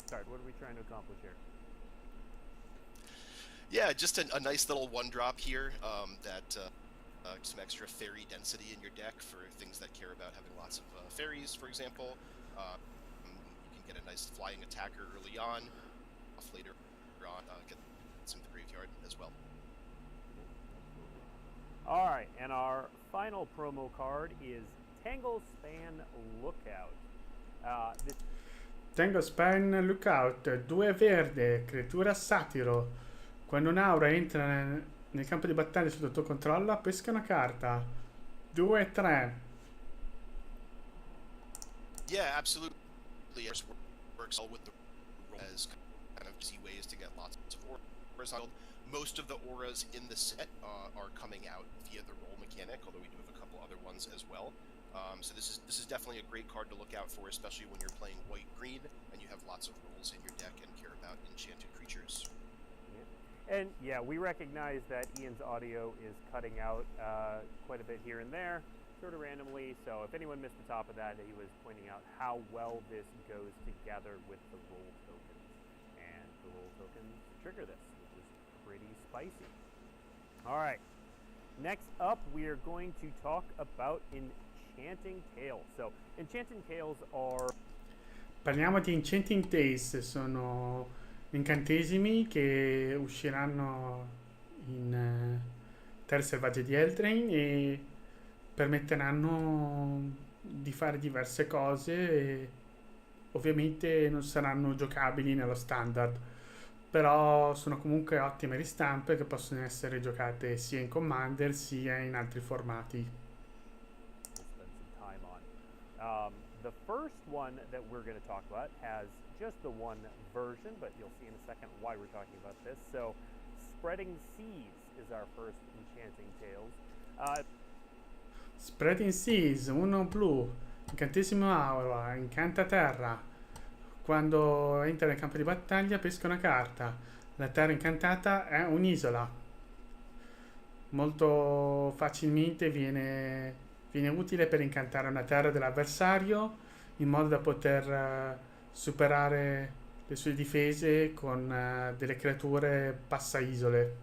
Sorry, what are we trying to accomplish here? Yeah, just a nice little 1-drop here that some extra fairy density in your deck for things that care about having lots of fairies, for example. You can get a nice flying attacker early on, off later on, get some of the graveyard as well. All right, and our final promo card is Tanglespan Lookout. Tanglespan Lookout, 2 verde, creatura satiro. Quando un'aura entra nel campo di battaglia sotto il tuo controllo, pesca una carta. 2-3. Yeah, absolutely. It works well with the as kind of easy ways to get lots of auras. Most of the auras in the set are coming out via the roll mechanic, although we do have a couple other ones as well. So this is definitely a great card to look out for, especially when you're playing white-green and you have lots of rolls in your deck and care about enchanted creatures. Yeah. And yeah, we recognize that Ian's audio is cutting out quite a bit here and there, sort of randomly. So if anyone missed the top of that, he was pointing out how well this goes together with the roll tokens. And the roll tokens trigger this, which is pretty spicy. All right. Next up, we are going to talk about Enchanting Tales. So, Enchanting Tales are... Parliamo di Enchanting Tales, sono incantesimi che usciranno in Terre, Selvagge di Eldraine e permetteranno di fare diverse cose e ovviamente non saranno giocabili nello standard, però sono comunque ottime ristampe che possono essere giocate sia in Commander sia in altri formati. The first one that we're going to talk about has just the one version, but you'll see in a second why we're talking about this. So, Spreading Seas is our first Enchanting Tales. Spreading Seas, 1 blu, incantesimo aura, incanta terra. Quando entra nel campo di battaglia pesca una carta. La terra incantata è un'isola. Molto facilmente viene utile per incantare una terra dell'avversario in modo da poter superare le sue difese con delle creature passaisole.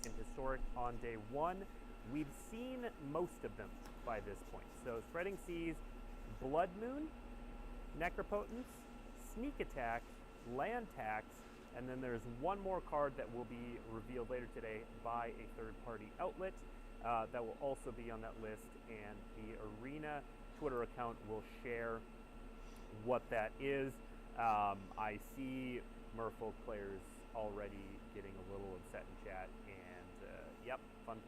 In Historic on day 1, we've seen most of them by this point. So Spreading Seas, Blood Moon, Necropotence, Sneak Attack, Land Tax, and then there's one more card that will be revealed later today by a third-party outlet that will also be on that list, and the Arena Twitter account will share what that is. I see Merfolk players already getting a little upset in chat, and yep, Fun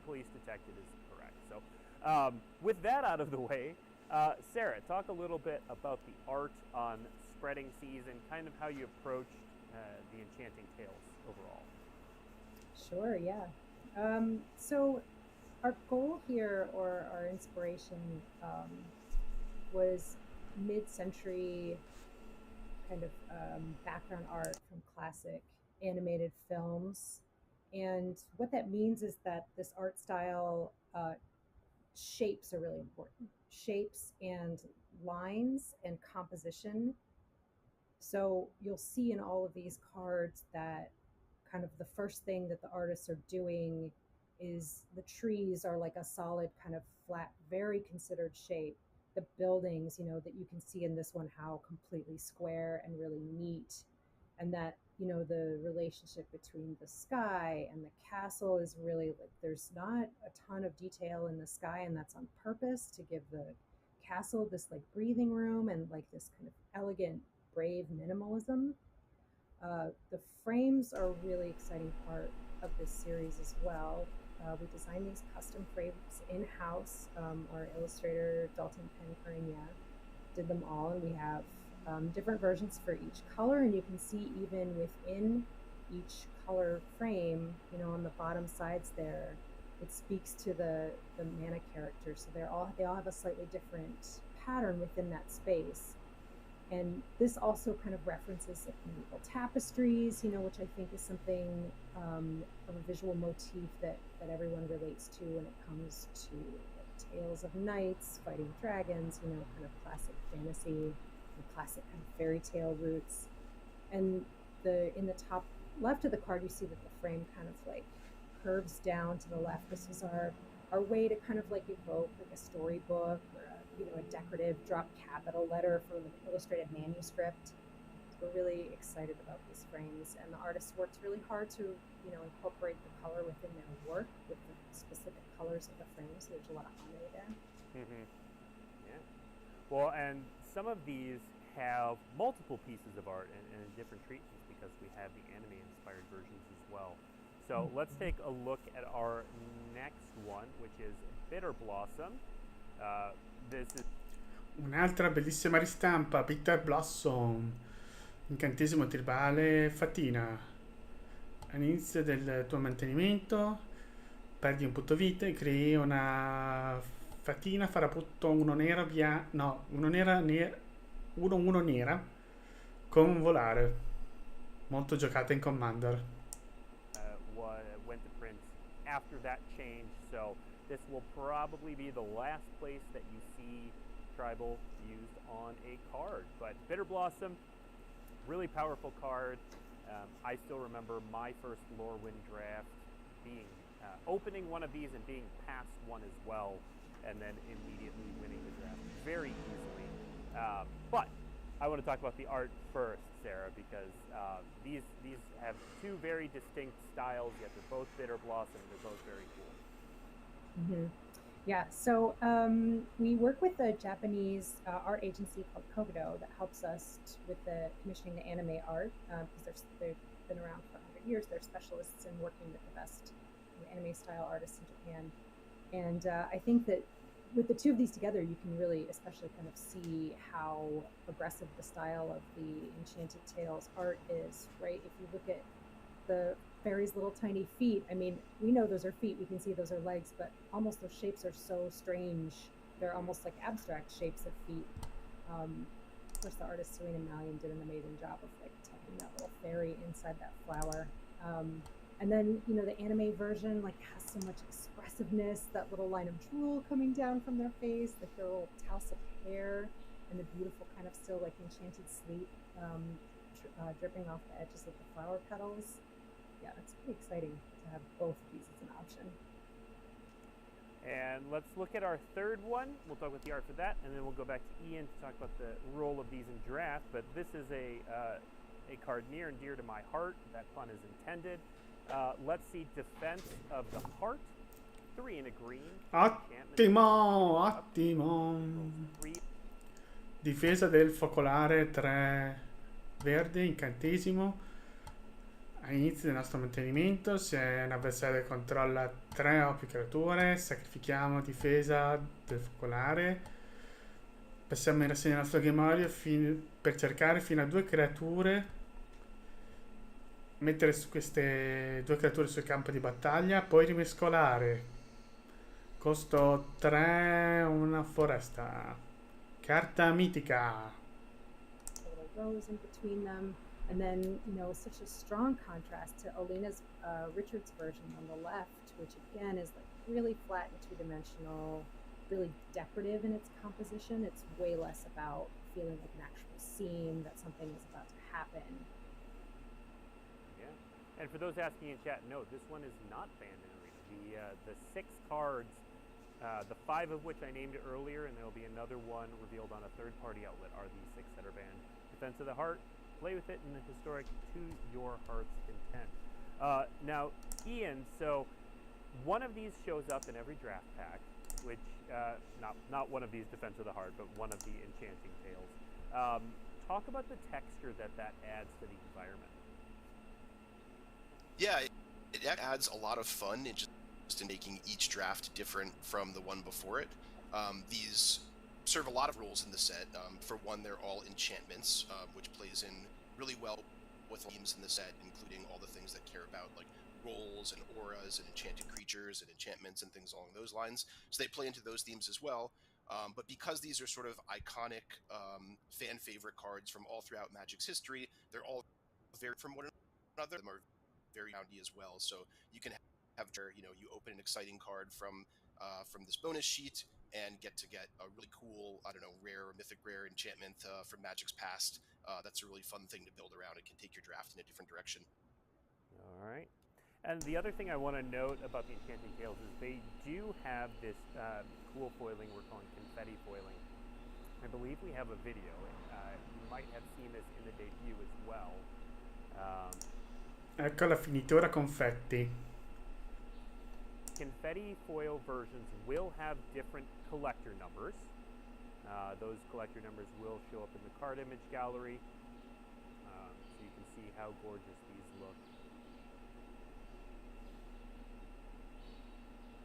Police Detected is correct. So with that out of the way, Sarah, talk a little bit about the art on Spreading Seas and kind of how you approach the Enchanting Tales overall. Sure, yeah. So our goal here, or our inspiration, was mid-century kind of background art from classic animated films. And what that means is that this art style, shapes are really important. Shapes and lines and composition. So you'll see in all of these cards that kind of the first thing that the artists are doing is the trees are like a solid kind of flat, very considered shape. The buildings, that you can see in this one, how completely square and really neat. And that, the relationship between the sky and the castle is really like, there's not a ton of detail in the sky, and that's on purpose to give the castle this like breathing room and like this kind of elegant, brave minimalism. The frames are a really exciting part of this series as well. We designed these custom frames in-house. Our illustrator, Dalton Pencarigna, did them all, and we have different versions for each color, and you can see even within each color frame, on the bottom sides there, it speaks to the mana character. So they all have a slightly different pattern within that space. And this also kind of references like medieval tapestries, which I think is something of a visual motif that everyone relates to when it comes to like, tales of knights fighting dragons, kind of classic fantasy and classic kind of fairy tale roots. And in the top left of the card, you see that the frame kind of like curves down to the left. This is our way to kind of like evoke like a storybook or a decorative drop capital letter from an illustrated manuscript. So we're really excited about these frames, and the artists worked really hard to incorporate the color within their work with the specific colors of the frames. So there's a lot of harmony there. Mm-hmm. Yeah. Well, and some of these have multiple pieces of art and different treatments because we have the anime-inspired versions as well. So let's take a look at our next one, which is Bitter Blossom. This is Un'altra bellissima ristampa, Bitter Blossom, incantesimo tribale fatina. All'inizio del tuo mantenimento perdi un punto vita e crei una fatina, farà appunto uno nero via... no, uno nera, uno nera con volare. Molto giocata in Commander. Went to print after that change, so this will probably be the last place that you see tribal used on a card. But Bitter Blossom, really powerful card. I still remember my first Lorwyn draft being opening one of these and being past one as well, and then immediately winning the draft very easily. But I want to talk about the art first, Sarah, because these have two very distinct styles, yet they're both Bitter Blossom, and they're both very cool. Mm-hmm. Yeah, so we work with a Japanese art agency called Kobudo that helps us with the commissioning the anime art, because they've been around for 100 years. They're specialists in working with the best anime style artists in Japan. And I think that with the two of these together, you can really especially kind of see how aggressive the style of the Enchanted Tales art is, right? If you look at the fairy's little tiny feet, I mean, we know those are feet, we can see those are legs, but almost those shapes are so strange. They're almost like abstract shapes of feet. Of course, the artist Serena Malian did an amazing job of like tucking that little fairy inside that flower. And then, you know, the anime version like has so much expressiveness, that little line of drool coming down from their face, like their little touse of hair, and the beautiful kind of still like enchanted sleep dripping off the edges of the flower petals. Yeah, it's pretty exciting to have both of these as an option. And let's look at our third one. We'll talk about the art for that, and then we'll go back to Ian to talk about the role of these in draft. But this is a card near and dear to my heart. That pun is intended. Let's see, Defense of the Heart. 3 in a green. Ottimo, ottimo. Difesa del focolare 3 verde, incantesimo. All'inizio del nostro mantenimento, se un avversario controlla 3 o più creature, sacrifichiamo difesa del focolare. Passiamo in rassegna il nostro grimorio per cercare fino a 2 creature. Mettere su queste 2 creature sul campo di battaglia, poi rimescolare. Costo 3, una foresta. Carta mitica. Little rows in between them. And then, you know, such a strong contrast to Olena's Richards version on the left, which again is like really flat and two-dimensional, really decorative in its composition. It's way less about feeling like an actual scene that something is about to happen. Yeah, and for those asking in chat, no, this one is not banned in Arena. The 6 cards, the 5 of which I named earlier, and there will be another one revealed on a third-party outlet, are the 6 that are banned. Defense of the Heart. Play with it in the historic to your heart's content. Now, Ian, so one of these shows up in every draft pack, which, not one of these Defense of the Heart, but one of the Enchanting Tales. Talk about the texture that adds to the environment. Yeah, it adds a lot of fun in just in making each draft different from the one before it. These serve a lot of rules in the set. For one, they're all enchantments, which plays in really well with themes in the set, including all the things that care about like roles and auras and enchanted creatures and enchantments and things along those lines. So they play into those themes as well. But because these are sort of iconic fan favorite cards from all throughout Magic's history, they're all very from one another. Them are very roundy as well. So you can have, you know, you open an exciting card from this bonus sheet and get a really cool, I don't know, rare or mythic rare enchantment from Magic's past. That's a really fun thing to build around. It can take your draft in a different direction. All right. And the other thing I want to note about the Enchanting Tales is they do have this cool foiling we're calling confetti foiling. I believe we have a video. You might have seen this in the debut as well. Ecco la finitura confetti. Confetti foil versions will have different collector numbers. Those collector numbers will show up in the card image gallery, so you can see how gorgeous these look.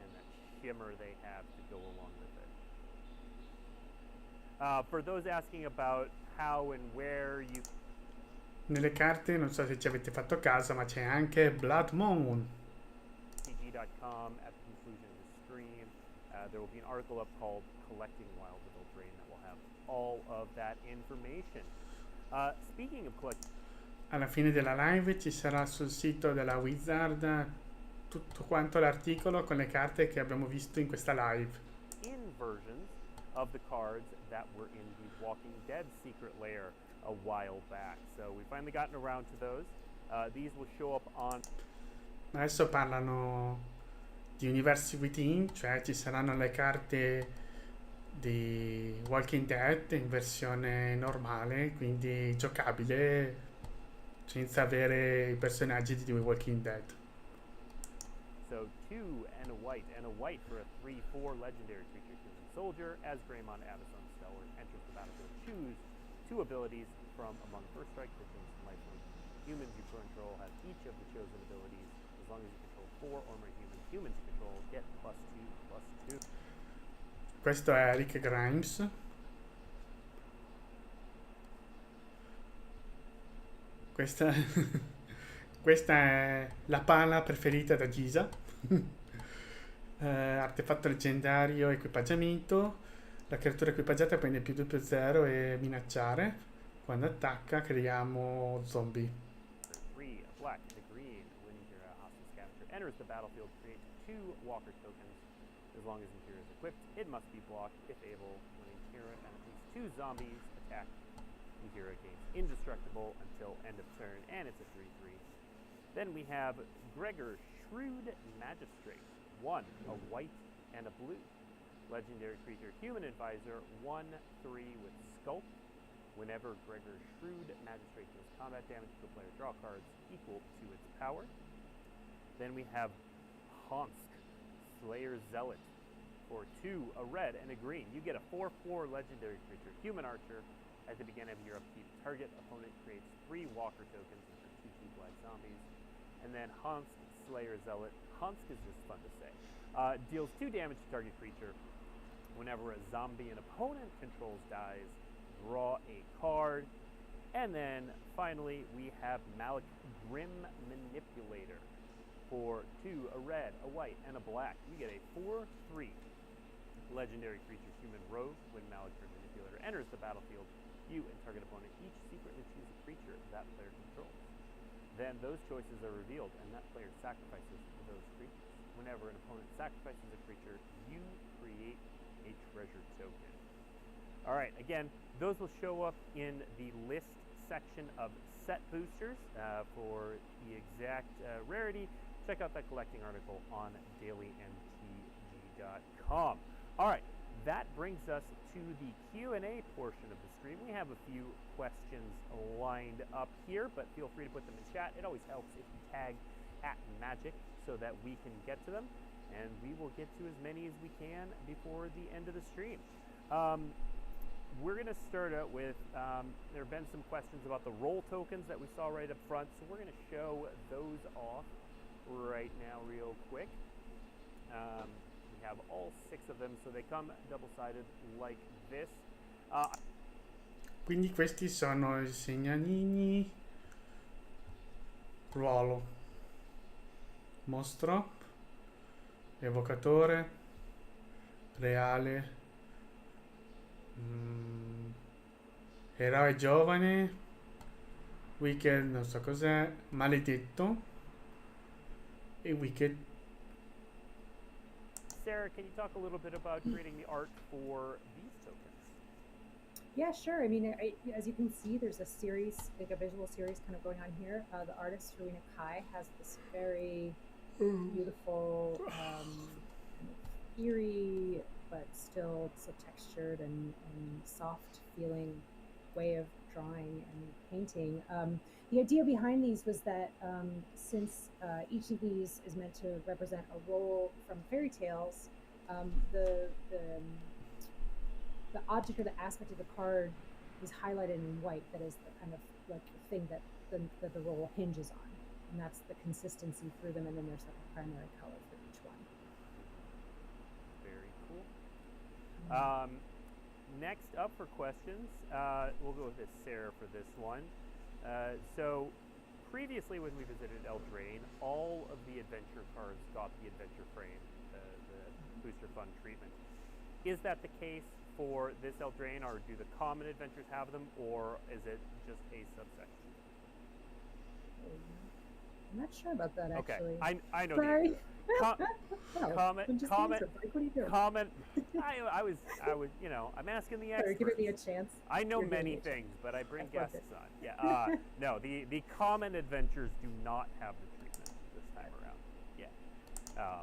And that shimmer they have to go along with it. For those asking about how and where you Nelle carte, non so se ci avete fatto caso, ma c'è anche Blood Moon. cg.com at the conclusion of the stream, there will be an article up called Collecting Wilds of Eldraine that will have all of that information. Speaking of collecting, Alla fine della live ci sarà sul sito della Wizard tutto quanto l'articolo con le carte che abbiamo visto in questa live. in versions of the cards that were in the Walking Dead secret lair a while back. So we've finally gotten around to those. These will show up on... Adesso parlano di Universe Within, cioè ci saranno le carte di Walking Dead in versione normale, quindi giocabile senza avere i personaggi di Walking Dead. So 2 and a white for a 3/4 legendary creature, human soldier. As Greymon Abyssal Stellar enters the battlefield, choose 2 abilities from among first strike creatures and lifelink. Humans you control have each of the chosen abilities. As long as you control 4 or more humans you control get +2/+2. Questo è Rick Grimes. Questa, questa è la pala preferita da Giza. Artefatto leggendario, equipaggiamento. La creatura equipaggiata prende +2/+0 e minacciare. Quando attacca creiamo zombie. 3, a black and a green. When your hostile scavenger enters the battlefield, create 2 walker tokens. As long as Interior is equipped, it must be blocked if able. When Interior and at least 2 zombies attack, Interior gains indestructible until end of turn, and it's a 3/3. Then we have Gregor, Shrewd Magistrate. 1, a white and a blue. Legendary creature, human advisor, 1/3 with Sculpt. Whenever Gregor, Shrewd Magistrate deals combat damage to a player, draw cards equal to its power. Then we have Honsk, Slayer Zealot. For 2, a red and a green. You get a 4/4 legendary creature, human archer. At the beginning of your upkeep, target opponent creates 3 walker tokens and 2 black zombies. And then Honsk, Slayer Zealot. Honsk is just fun to say. Deals 2 damage to target creature. Whenever a zombie an opponent controls dies, draw a card. And then finally we have Malik, Grim Manipulator. For 2, a red, a white, and a black. You get a 4/3 legendary creature, human rogue. When Malik, Grim Manipulator enters the battlefield, you and target opponent each secretly choose a creature that player controls. Then those choices are revealed and that player sacrifices those creatures. Whenever an opponent sacrifices a creature, you create a treasure token. Alright, again, those will show up in the list section of set boosters for the exact rarity. Check out that collecting article on dailymtg.com. Alright, that brings us to the Q&A portion of the stream. We have a few questions lined up here, but feel free to put them in chat. It always helps if you tag @magic so that we can get to them, and we will get to as many as we can before the end of the stream. We're going to start out with, there have been some questions about the roll tokens that we saw right up front, so we're going to show those off right now real quick. We have all 6 of them, so they come double-sided like this. Quindi questi sono i segnalini. Ruolo. Mostro. Evocatore. Reale. Eroe giovane. Wicked, non so cos'è. Maledetto. E Wicked. Sarah, can you talk a little bit about creating the art for these tokens? Yeah, sure. I mean, as you can see, there's a series, like a visual series kind of going on here. The artist, Rowena Kai, has this very beautiful, kind of eerie, but still so textured and soft feeling way of drawing and painting. The idea behind these was that since each of these is meant to represent a role from fairy tales, the object or the aspect of the card is highlighted in white. That is the kind of like the thing that the role hinges on, and that's the consistency through them. And then there's like a primary color for each one. Very cool. next up for questions, we'll go with Sarah for this one. So previously when we visited Eldraine, all of the adventure cards got the adventure frame, the booster fund treatment. Is that the case for this Eldraine, or do the common adventures have them, or is it just a subsection? I'm not sure about that, Okay, actually. I know. Sorry. Comment. What are you doing? Comment. I was, you know, I'm asking the experts. Sorry, giving me a chance. I know You're giving many me a chance. things, but I bring I flipped guests it. on. Yeah. No, the common adventures do not have the treatment this time around. Yeah.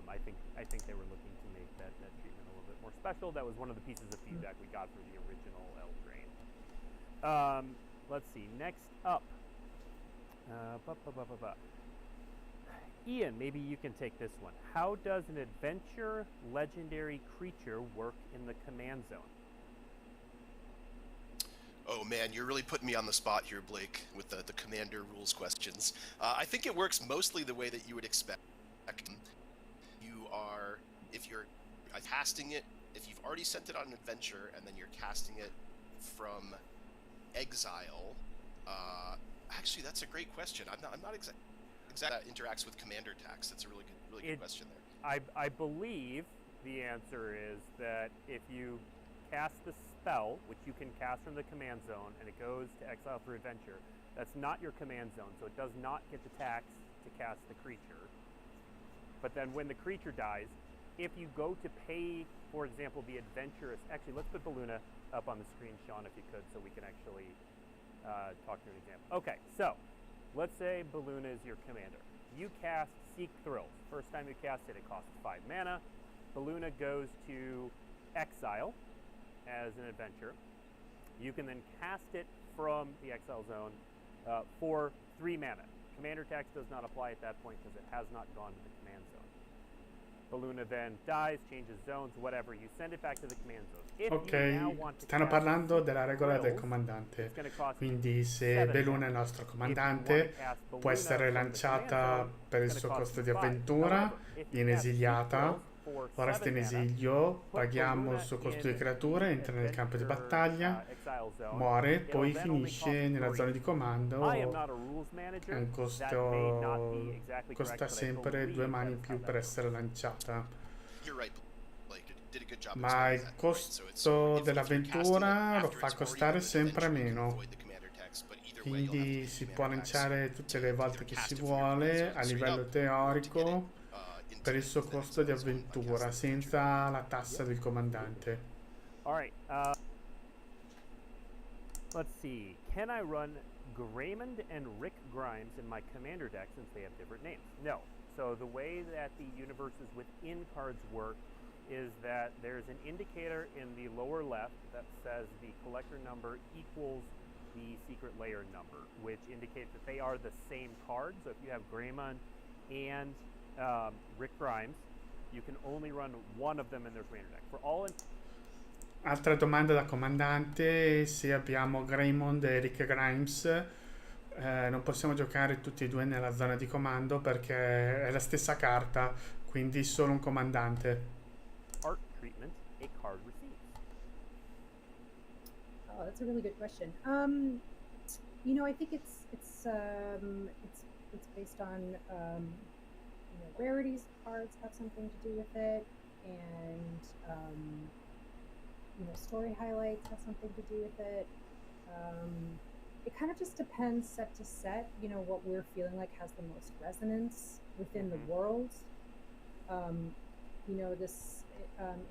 I think they were looking to make that treatment a little bit more special. That was one of the pieces of feedback we got for the original Eldraine. Let's see. Next up. Ian, maybe you can take this one. How does an adventure legendary creature work in the command zone? Oh man, you're really putting me on the spot here, Blake, with the commander rules questions. I think it works mostly the way that you would expect. If you're casting it, if you've already sent it on an adventure and then you're casting it from exile, actually that's a great question. I'm not exactly that interacts with commander tax. That's a really good question there. I believe the answer is that if you cast the spell, which you can cast from the command zone, and it goes to exile through adventure, that's not your command zone, so it does not get the tax to cast the creature. But then when the creature dies, if you go to pay, for example, the adventurous, actually let's put Baluna up on the screen, Sean, if you could, so we can actually talk through an example. Okay, so let's say Baluna is your commander. You cast Seek Thrills. First time you cast it, it costs 5 mana. Baluna goes to exile as an adventure. You can then cast it from the exile zone for 3 mana. Commander tax does not apply at that point because it has not gone to the command zone. Baluna then dies, changes zones, whatever. You send it back to the command zone. If you now Ok, want to stanno cast parlando della regola del Thrills, comandante. it's going to cost Quindi se 7 Beluna è mana. il nostro If you comandante, want to cast può Baluna essere from the lanciata command zone, per il it's suo gonna costo cost di 5. avventura, However, if you viene cast Seek esiliata, Thrills for ora sta 7 in mana, esilio, put paghiamo il Baluna suo costo in di creatura, the entra nel campo di adventure, battaglia, exile zone. muore, It'll poi then only finisce cost nella 3. zona di comando. I am not a rules manager. È un That may not be costo, exactly correct, costa but I sempre 2 believe mani that in is how più that per works. essere lanciata. You're right, Blake. Did a good job Ma explaining il that. Right? costo So if you're casting it dell'avventura lo after fa it's already costare been sempre adventure, you can meno. avoid the commander tax, but either way you'll have to Quindi pay si the può commander tax lanciare tutte to le volte either che cast si it from your command vuole zone a straight livello up or to get it teorico into per il suo the costo di exile zone by avventura, casting the adventure. senza la tassa del comandante. All right. Let's see. Can I run Graymond and Rick Grimes in my commander deck since they have different names? No. So the way that the universes within cards work is that there's an indicator in the lower left that says the collector number equals the secret layer number, which indicates that they are the same card. So if you have Graymond and Rick Grimes, you can only run one of them in their commander deck. For all Altra domanda da comandante: se abbiamo Greymond e Rick Grimes, non possiamo giocare tutti e due nella zona di comando perché è la stessa carta, quindi solo un comandante. art treatment a card receives? Oh, that's a really good question. I think it's based on rarities. Cards have something to do with it, and story highlights have something to do with it. It kind of just depends set to set. What we're feeling like has the most resonance within the world. This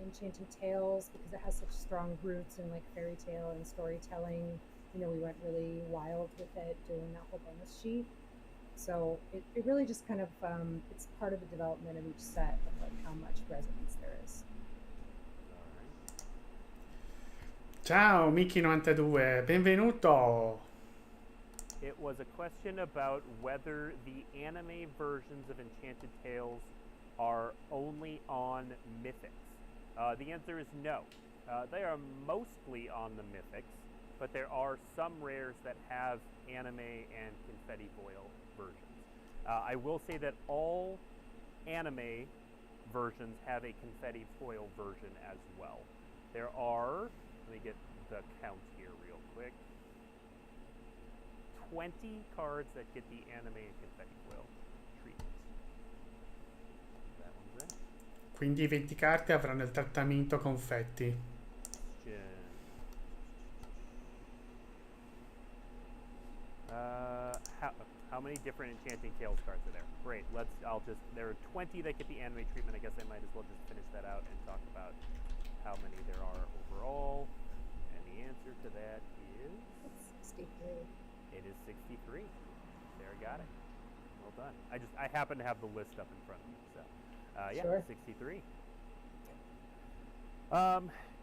Enchanted Tales, because it has such strong roots in like fairy tale and storytelling. We went really wild with it doing that whole bonus sheet. So it really just kind of it's part of the development of each set of like how much resonance there is. Ciao Miki92, benvenuto! It was a question about whether the anime versions of Enchanted Tales are only on Mythics. The answer is no. They are mostly on the Mythics, but there are some rares that have anime and confetti foil versions. I will say that all anime versions have a confetti foil version as well. There are Let me get the count here real quick. 20 cards that get the anime and confetti foil treatment. That one's in. Quindi 20 carte avranno il trattamento confetti. How many different Enchanting Tales cards are there? Great. There are 20 that get the anime treatment. I guess I might as well just finish that out and talk about how many there are overall. And the answer to that is... It's 63. It is 63. Sarah got it. Well done. I happen to have the list up in front of me. So, yeah, Sure. 63.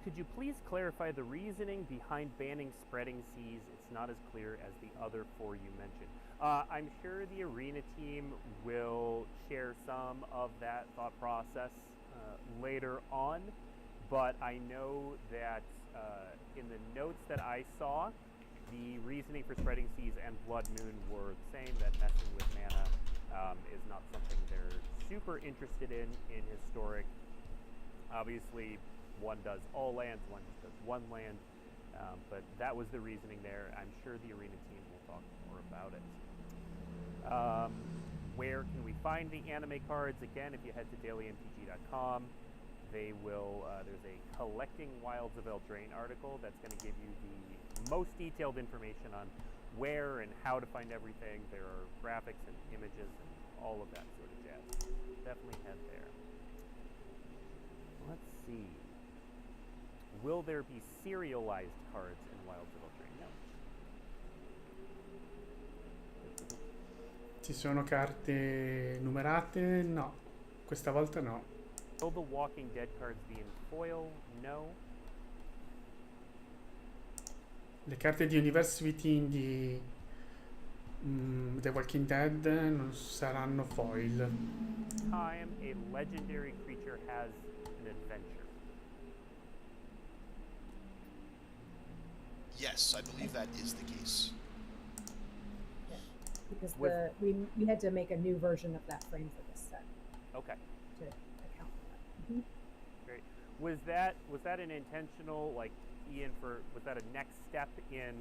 Could you please clarify the reasoning behind banning spreading seas? It's not as clear as the other 4 you mentioned. I'm sure the arena team will share some of that thought process later on, but I know that in the notes that I saw, the reasoning for spreading seas and blood moon were the same, that messing with mana is not something they're super interested in historic. Obviously, one does all lands, one just does one land, but that was the reasoning there. I'm sure the arena team will talk more about it. Where can we find the anime cards? Again, if you head to dailymtg.com, they will. There's a Collecting Wilds of Eldraine article that's going to give you the most detailed information on where and how to find everything. There are graphics and images and all of that sort of jazz. Definitely head there. Let's see. Will there be serialized cards in Wilds of Eldraine? No. Ci sono carte numerate? No. Questa volta no. Will the Walking Dead cards be in foil? No. Le carte di University di The Walking Dead non saranno foil. Time a legendary creature has an adventure. Yes, I believe that is the case. Yeah. Because With- we had to make a new version of that frame for this set Okay. to account for that. Mm-hmm. Great. Was that an intentional, like, Ian, was that a next step in,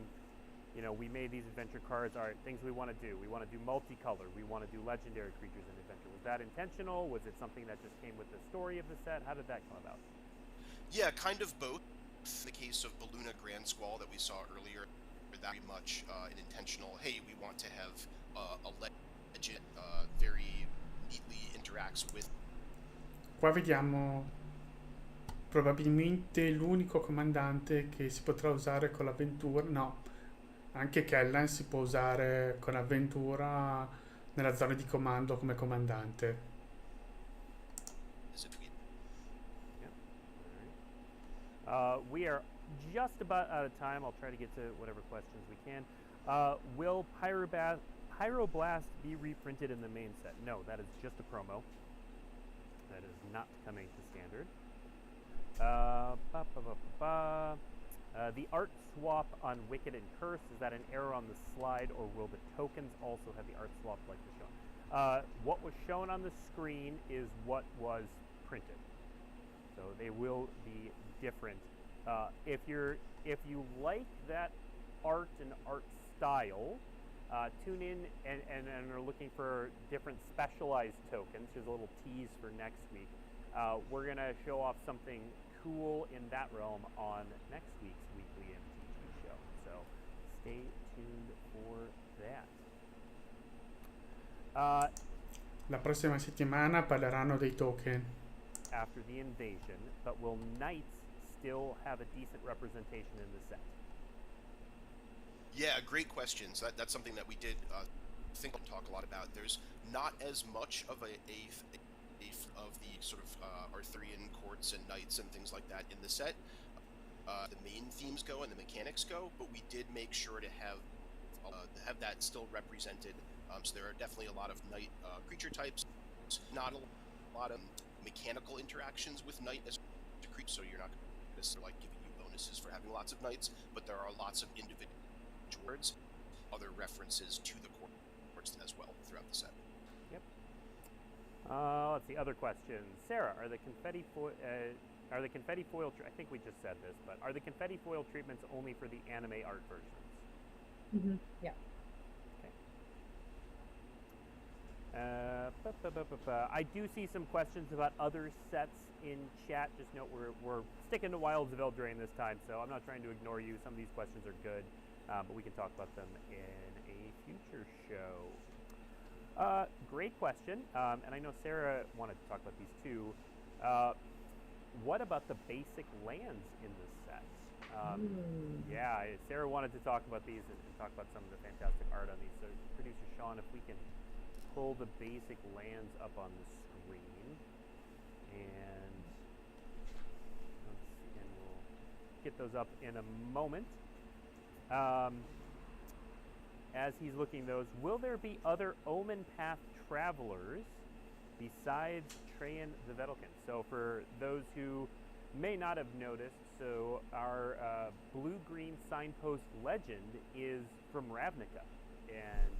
we made these adventure cards, all right, things we want to do. We want to do multicolor. We want to do legendary creatures in adventure. Was that intentional? Was it something that just came with the story of the set? How did that come about? Yeah, kind of both. In the case of Balloona Grand Squall that we saw earlier, very much an intentional, hey, we want to have a legend very neatly interacts with. Qua vediamo probabilmente l'unico comandante che si potrà usare con l'avventura. No, anche Kellan si può usare con avventura nella zona di comando come comandante. We are just about out of time. I'll try to get to whatever questions we can. Will Pyroblast be reprinted in the main set? No, that is just a promo. That is not coming to standard. The art swap on Wicked and Curse, is that an error on the slide, or will the tokens also have the art swap like was shown? What was shown on the screen is what was printed. So they will be different. If you like that art and art style, tune in and are looking for different specialized tokens. Here's a little tease for next week. We're gonna show off something cool in that realm on next week's weekly MTG show. So stay tuned for that. La prossima settimana parleranno dei token. After the invasion, but will knights still have a decent representation in the set? Yeah, great questions. That's something that we did think and talk a lot about. There's not as much of a of the sort of Arthurian courts and knights and things like that in the set. The main themes go and the mechanics go, but we did make sure to have that still represented. So there are definitely a lot of knight creature types. Not a lot of mechanical interactions with knight as a creature, so you're not going to like giving you bonuses for having lots of knights, but there are lots of individual words, other references to the courts as well throughout the set. Yep. Let's see, other questions. Sarah, are the confetti Are the confetti foil? I think we just said this, but are the confetti foil treatments only for the anime art versions? Mm-hmm. Yeah. I do see some questions about other sets in chat. Just note we're sticking to Wilds of Eldraine this time, so I'm not trying to ignore you. Some of these questions are good, but we can talk about them in a future show. Great question, and I know Sarah wanted to talk about these too. What about the basic lands in this set? Yeah, Sarah wanted to talk about these and talk about some of the fantastic art on these. So, producer Sean, if we can pull the basic lands up on the screen, and let's see, and we'll get those up in a moment. As he's looking those, will there be other Omen Path travelers besides Trajan the Vedalken? So for those who may not have noticed, so our blue-green signpost legend is from Ravnica, and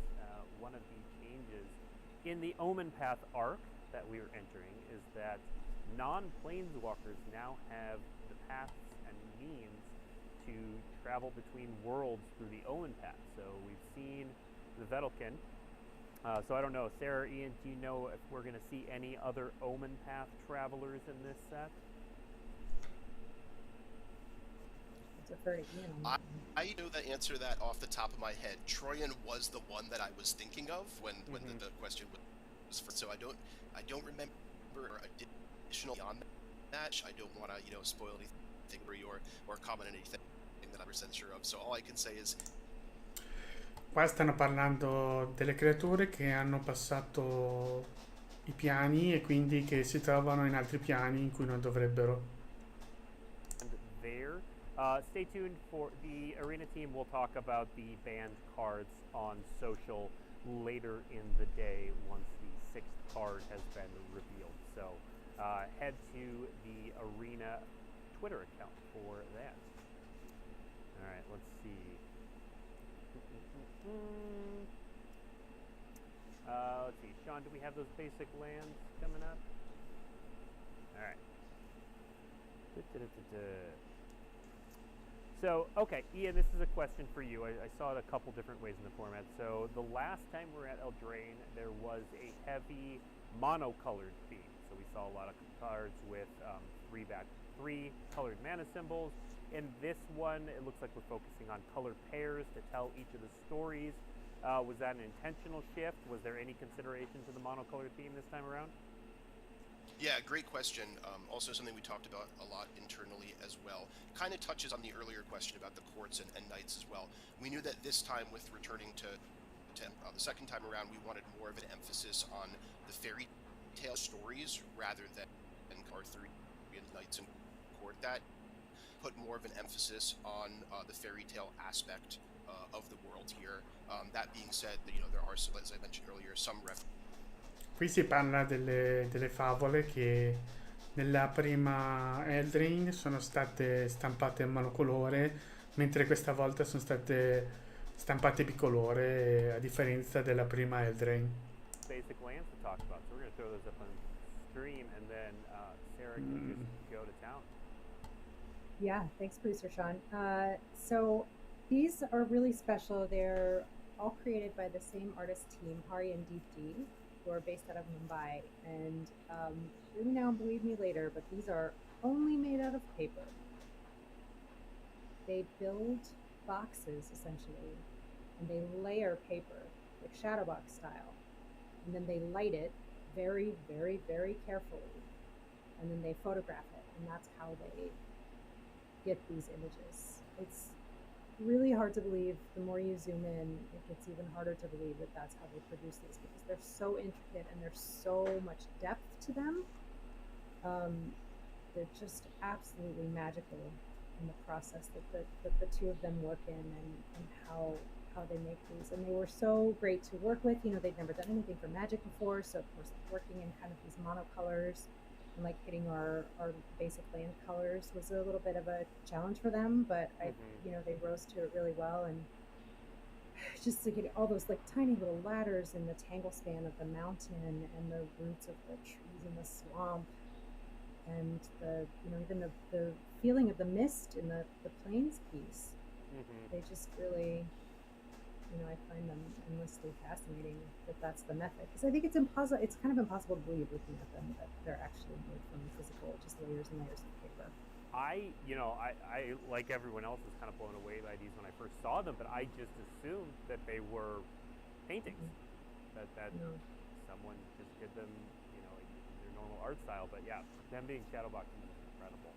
one of the changes in the Omen Path arc that we are entering is that non-planeswalkers now have the paths and means to travel between worlds through the Omen Path. So we've seen the Vedalken. So I don't know, Sarah, Ian, do you know if we're going to see any other Omen Path travelers in this set? I know the answer to that off the top of my head. Troyan was the one that I was thinking of when the question was first. So I don't remember additional beyond that. I don't want to spoil anything or comment on anything that I'm sure of. So all I can say is. Qua stanno parlando delle creature che hanno passato i piani e quindi che si trovano in altri piani in cui non dovrebbero. There. Stay tuned for the arena team. We'll talk about the banned cards on social later in the day once the sixth card has been revealed. So head to the arena Twitter account for that. All right, let's see. Let's see, Sean, do we have those basic lands coming up? All right. So, okay, Ian, this is a question for you. I saw it a couple different ways in the format. So, the last time we were at Eldraine, there was a heavy monocolored theme. So, we saw a lot of cards with 3 colored mana symbols. In this one, it looks like we're focusing on color pairs to tell each of the stories. Was that an intentional shift? Was there any consideration to the monocolored theme this time around? Yeah, great question. Also something we talked about a lot internally as well. Kind of touches on the earlier question about the courts and knights as well. We knew that this time with returning to the second time around, we wanted more of an emphasis on the fairy tale stories rather than Arthurian knights and court. That put more of an emphasis on the fairy tale aspect of the world here. That being said, there are, as I mentioned earlier, some references. Qui si parla delle favole che nella prima Eldraine sono state stampate in monocolore, mentre questa volta sono state stampate bicolore, a differenza della prima Eldraine. Basic lands to talk about, so we're going to throw those up on stream, and then Sarah can just go to town. Yeah, thanks, producer Sean. So these are really special. They're all created by the same artist team, Hari and Deepti, who are based out of Mumbai. And hear me now, believe me later, but these are only made out of paper. They build boxes, essentially, and they layer paper, like shadow box style. And then they light it very, very, very carefully. And then they photograph it, and that's how they get these images. It's really hard to believe. The more you zoom in, it gets even harder to believe that that's how they produce these, because they're so intricate and there's so much depth to them. They're just absolutely magical in the process that the two of them work in, and how they make these. And they were so great to work with. They'd never done anything for Magic before, so of course working in kind of these monocolors and like hitting our basic land colors was a little bit of a challenge for them, but they rose to it really well. And just to get all those like tiny little ladders in the tangle span of the mountain and the roots of the trees in the swamp, and the even the feeling of the mist in the plains piece. They just really, I find them endlessly fascinating that that's the method, because I think it's impossible. It's kind of impossible to believe looking at them that they're actually made from physical, just layers and layers of paper. I like everyone else was kind of blown away by these when I first saw them, but I just assumed that they were paintings, that someone just did them, in their normal art style. But yeah, them being shadow boxing is incredible.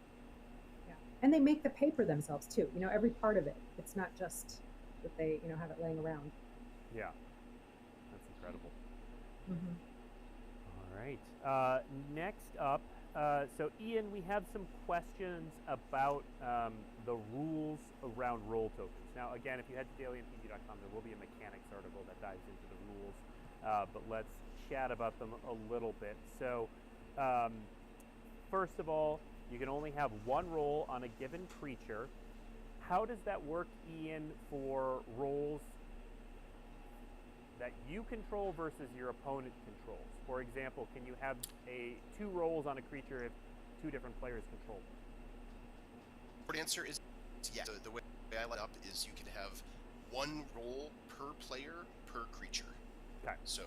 Yeah, and they make the paper themselves too. Every part of it. It's not just that they have it laying around. Yeah, that's incredible. All right. Next up, so Ian, we have some questions about the rules around roll tokens. Now, again, if you head to dailympg.com, there will be a mechanics article that dives into the rules, but let's chat about them a little bit. So, first of all, you can only have one roll on a given creature. How does that work, Ian, for rolls that you control versus your opponent controls? For example, can you have two rolls on a creature if two different players control them? Short answer is yes. The way I let it up is you can have one roll per player per creature. Okay. So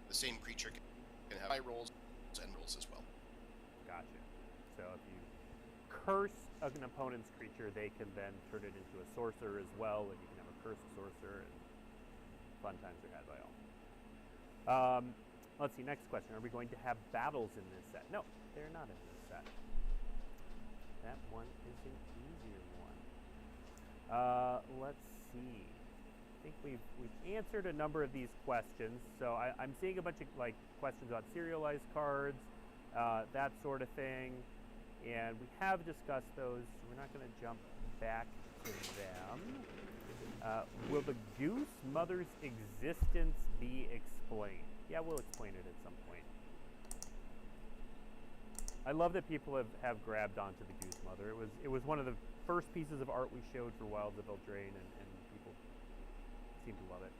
the same creature can have high rolls and rolls as well. Gotcha. So if you curse an opponent's creature, they can then turn it into a sorcerer as well, and you can have a cursed sorcerer, and fun times are had by all. Let's see, next question. Are we going to have battles in this set? No, they're not in this set. That one is an easier one. Let's see. I think we've answered a number of these questions. So I'm seeing a bunch of questions about serialized cards, that sort of thing. And we have discussed those, so we're not going to jump back to them. Will the Goose Mother's existence be explained? Yeah, we'll explain it at some point. I love that people have grabbed onto the Goose Mother. It was one of the first pieces of art we showed for Wilds of Eldraine, and people seem to love it.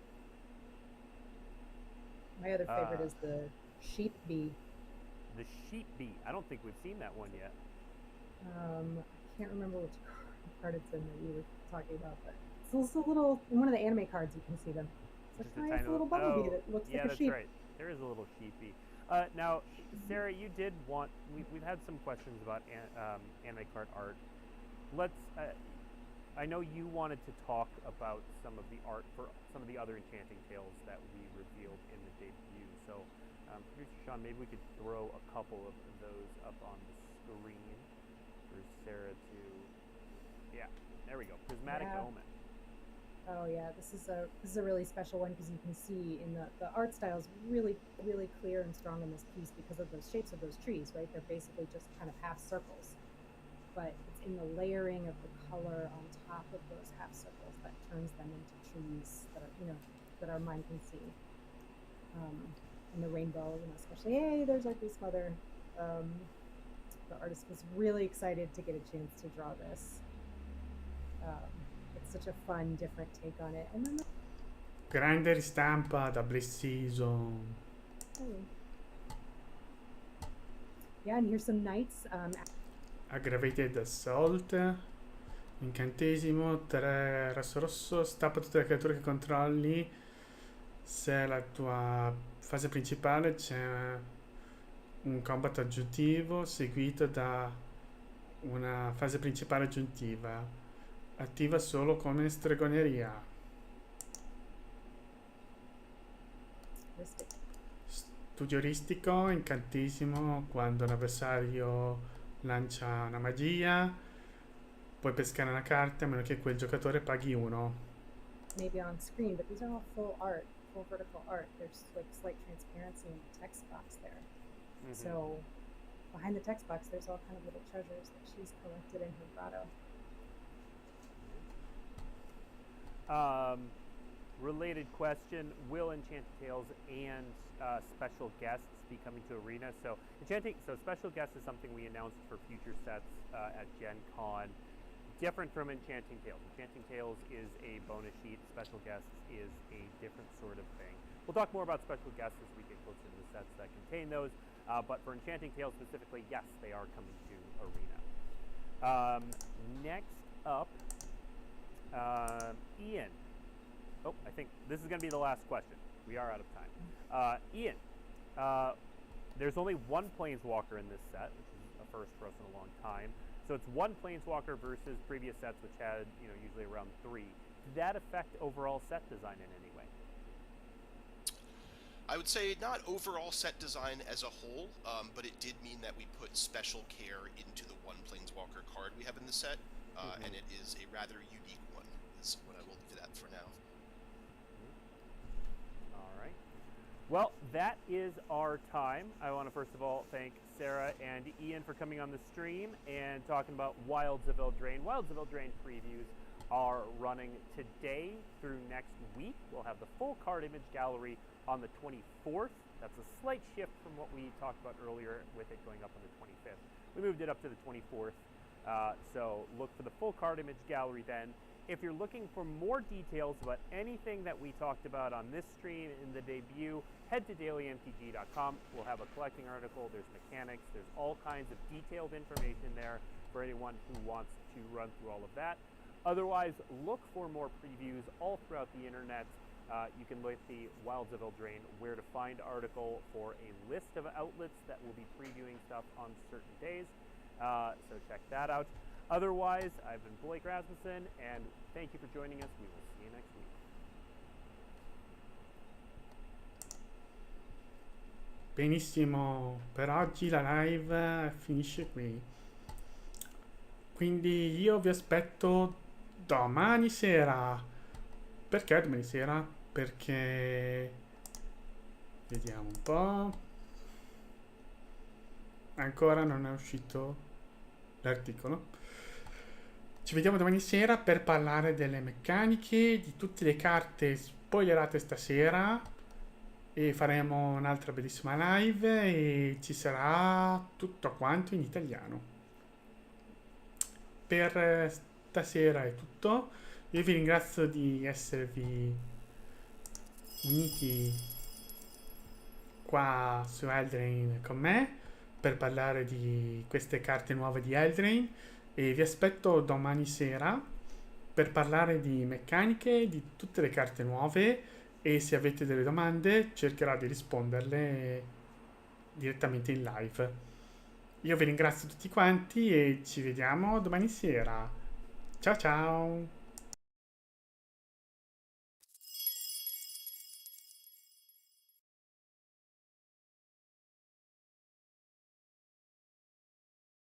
My other favorite is the Sheep Bee. The Sheep Bee. I don't think we've seen that one yet. I can't remember which card it's in that you were talking about, but it's also a little, in one of the anime cards you can see them. It's a nice little bumblebee that looks like a sheep. Yeah, that's right. There is a little sheepy. Now, Sarah, you did want, we've had some questions about anime card art. I know you wanted to talk about some of the art for some of the other Enchanting Tales that we revealed in the debut. So, producer Sean, maybe we could throw a couple of those up on the screen for Sarah to, yeah, there we go. Prismatic Omen. Oh yeah, this is a really special one because you can see in the art style is really, really clear and strong in this piece because of the shapes of those trees, right? They're basically just kind of half circles, but it's in the layering of the color on top of those half circles that turns them into trees that are, that our mind can see. And the rainbow, especially, hey, there's our Goose Mother. The artist was really excited to get a chance to draw this. It's such a fun, different take on it. And then grande ristampa da Bliss Season. Yeah, and here's some knights. Aggravated Assault. Incantesimo, 3 rosso, stappa tutte le creature che controlli. Se la tua fase principale c'è un combat aggiuntivo seguito da una fase principale aggiuntiva, attiva solo come stregoneria. Studio oristico, incantesimo, quando un avversario lancia una magia puoi pescare una carta a meno che quel giocatore paghi 1. Maybe on screen, but these are all full art, full vertical art. There's like slight transparency in the text box there. So behind the text box, there's all kind of little treasures that she's collected in her grotto. Related question, will Enchanted Tales and special guests be coming to Arena? So special guests is something we announced for future sets at Gen Con. Different from Enchanting Tales. Enchanting Tales is a bonus sheet. Special guests is a different sort of thing. We'll talk more about special guests as we get closer to the sets that contain those. But for Enchanting Tales specifically, yes, they are coming to Arena. Next up, Ian. Oh, I think this is going to be the last question. We are out of time. Ian, there's only one Planeswalker in this set, which is a first for us in a long time. So it's one Planeswalker versus previous sets, which had usually around 3. Did that affect overall set design in any way? I would say not overall set design as a whole, but it did mean that we put special care into the one Planeswalker card we have in the set, and it is a rather unique one, is what I will leave it at for now. All right. Well, that is our time. I want to first of all thank Sarah and Ian for coming on the stream and talking about Wilds of Eldraine. Wilds of Eldraine previews are running today through next week. We'll have the full card image gallery on the 24th. That's a slight shift from what we talked about earlier with it going up on the 25th. We moved it up to the 24th. So look for the full card image gallery then. If you're looking for more details about anything that we talked about on this stream in the debut, head to dailymtg.com. We'll have a collecting article. There's mechanics. There's all kinds of detailed information there for anyone who wants to run through all of that. Otherwise, look for more previews all throughout the internet. You can look at the Wilds of Eldraine Where to Find article for a list of outlets that will be previewing stuff on certain days. So check that out. Otherwise, I've been Blake Rasmussen, and thank you for joining us. We will see you next week. Benissimo, per oggi la live finisce qui. Quindi io vi aspetto domani sera. Perché domani sera? Perché vediamo un po'. Ancora non è uscito l'articolo. Ci vediamo domani sera per parlare delle meccaniche, di tutte le carte spoilerate stasera, e faremo un'altra bellissima live e ci sarà tutto quanto in italiano. Per stasera è tutto. Io vi ringrazio di esservi uniti qua su Eldraine con me per parlare di queste carte nuove di Eldraine, e vi aspetto domani sera per parlare di meccaniche, di tutte le carte nuove, e se avete delle domande cercherò di risponderle direttamente in live. Io vi ringrazio tutti quanti e ci vediamo domani sera. Ciao ciao!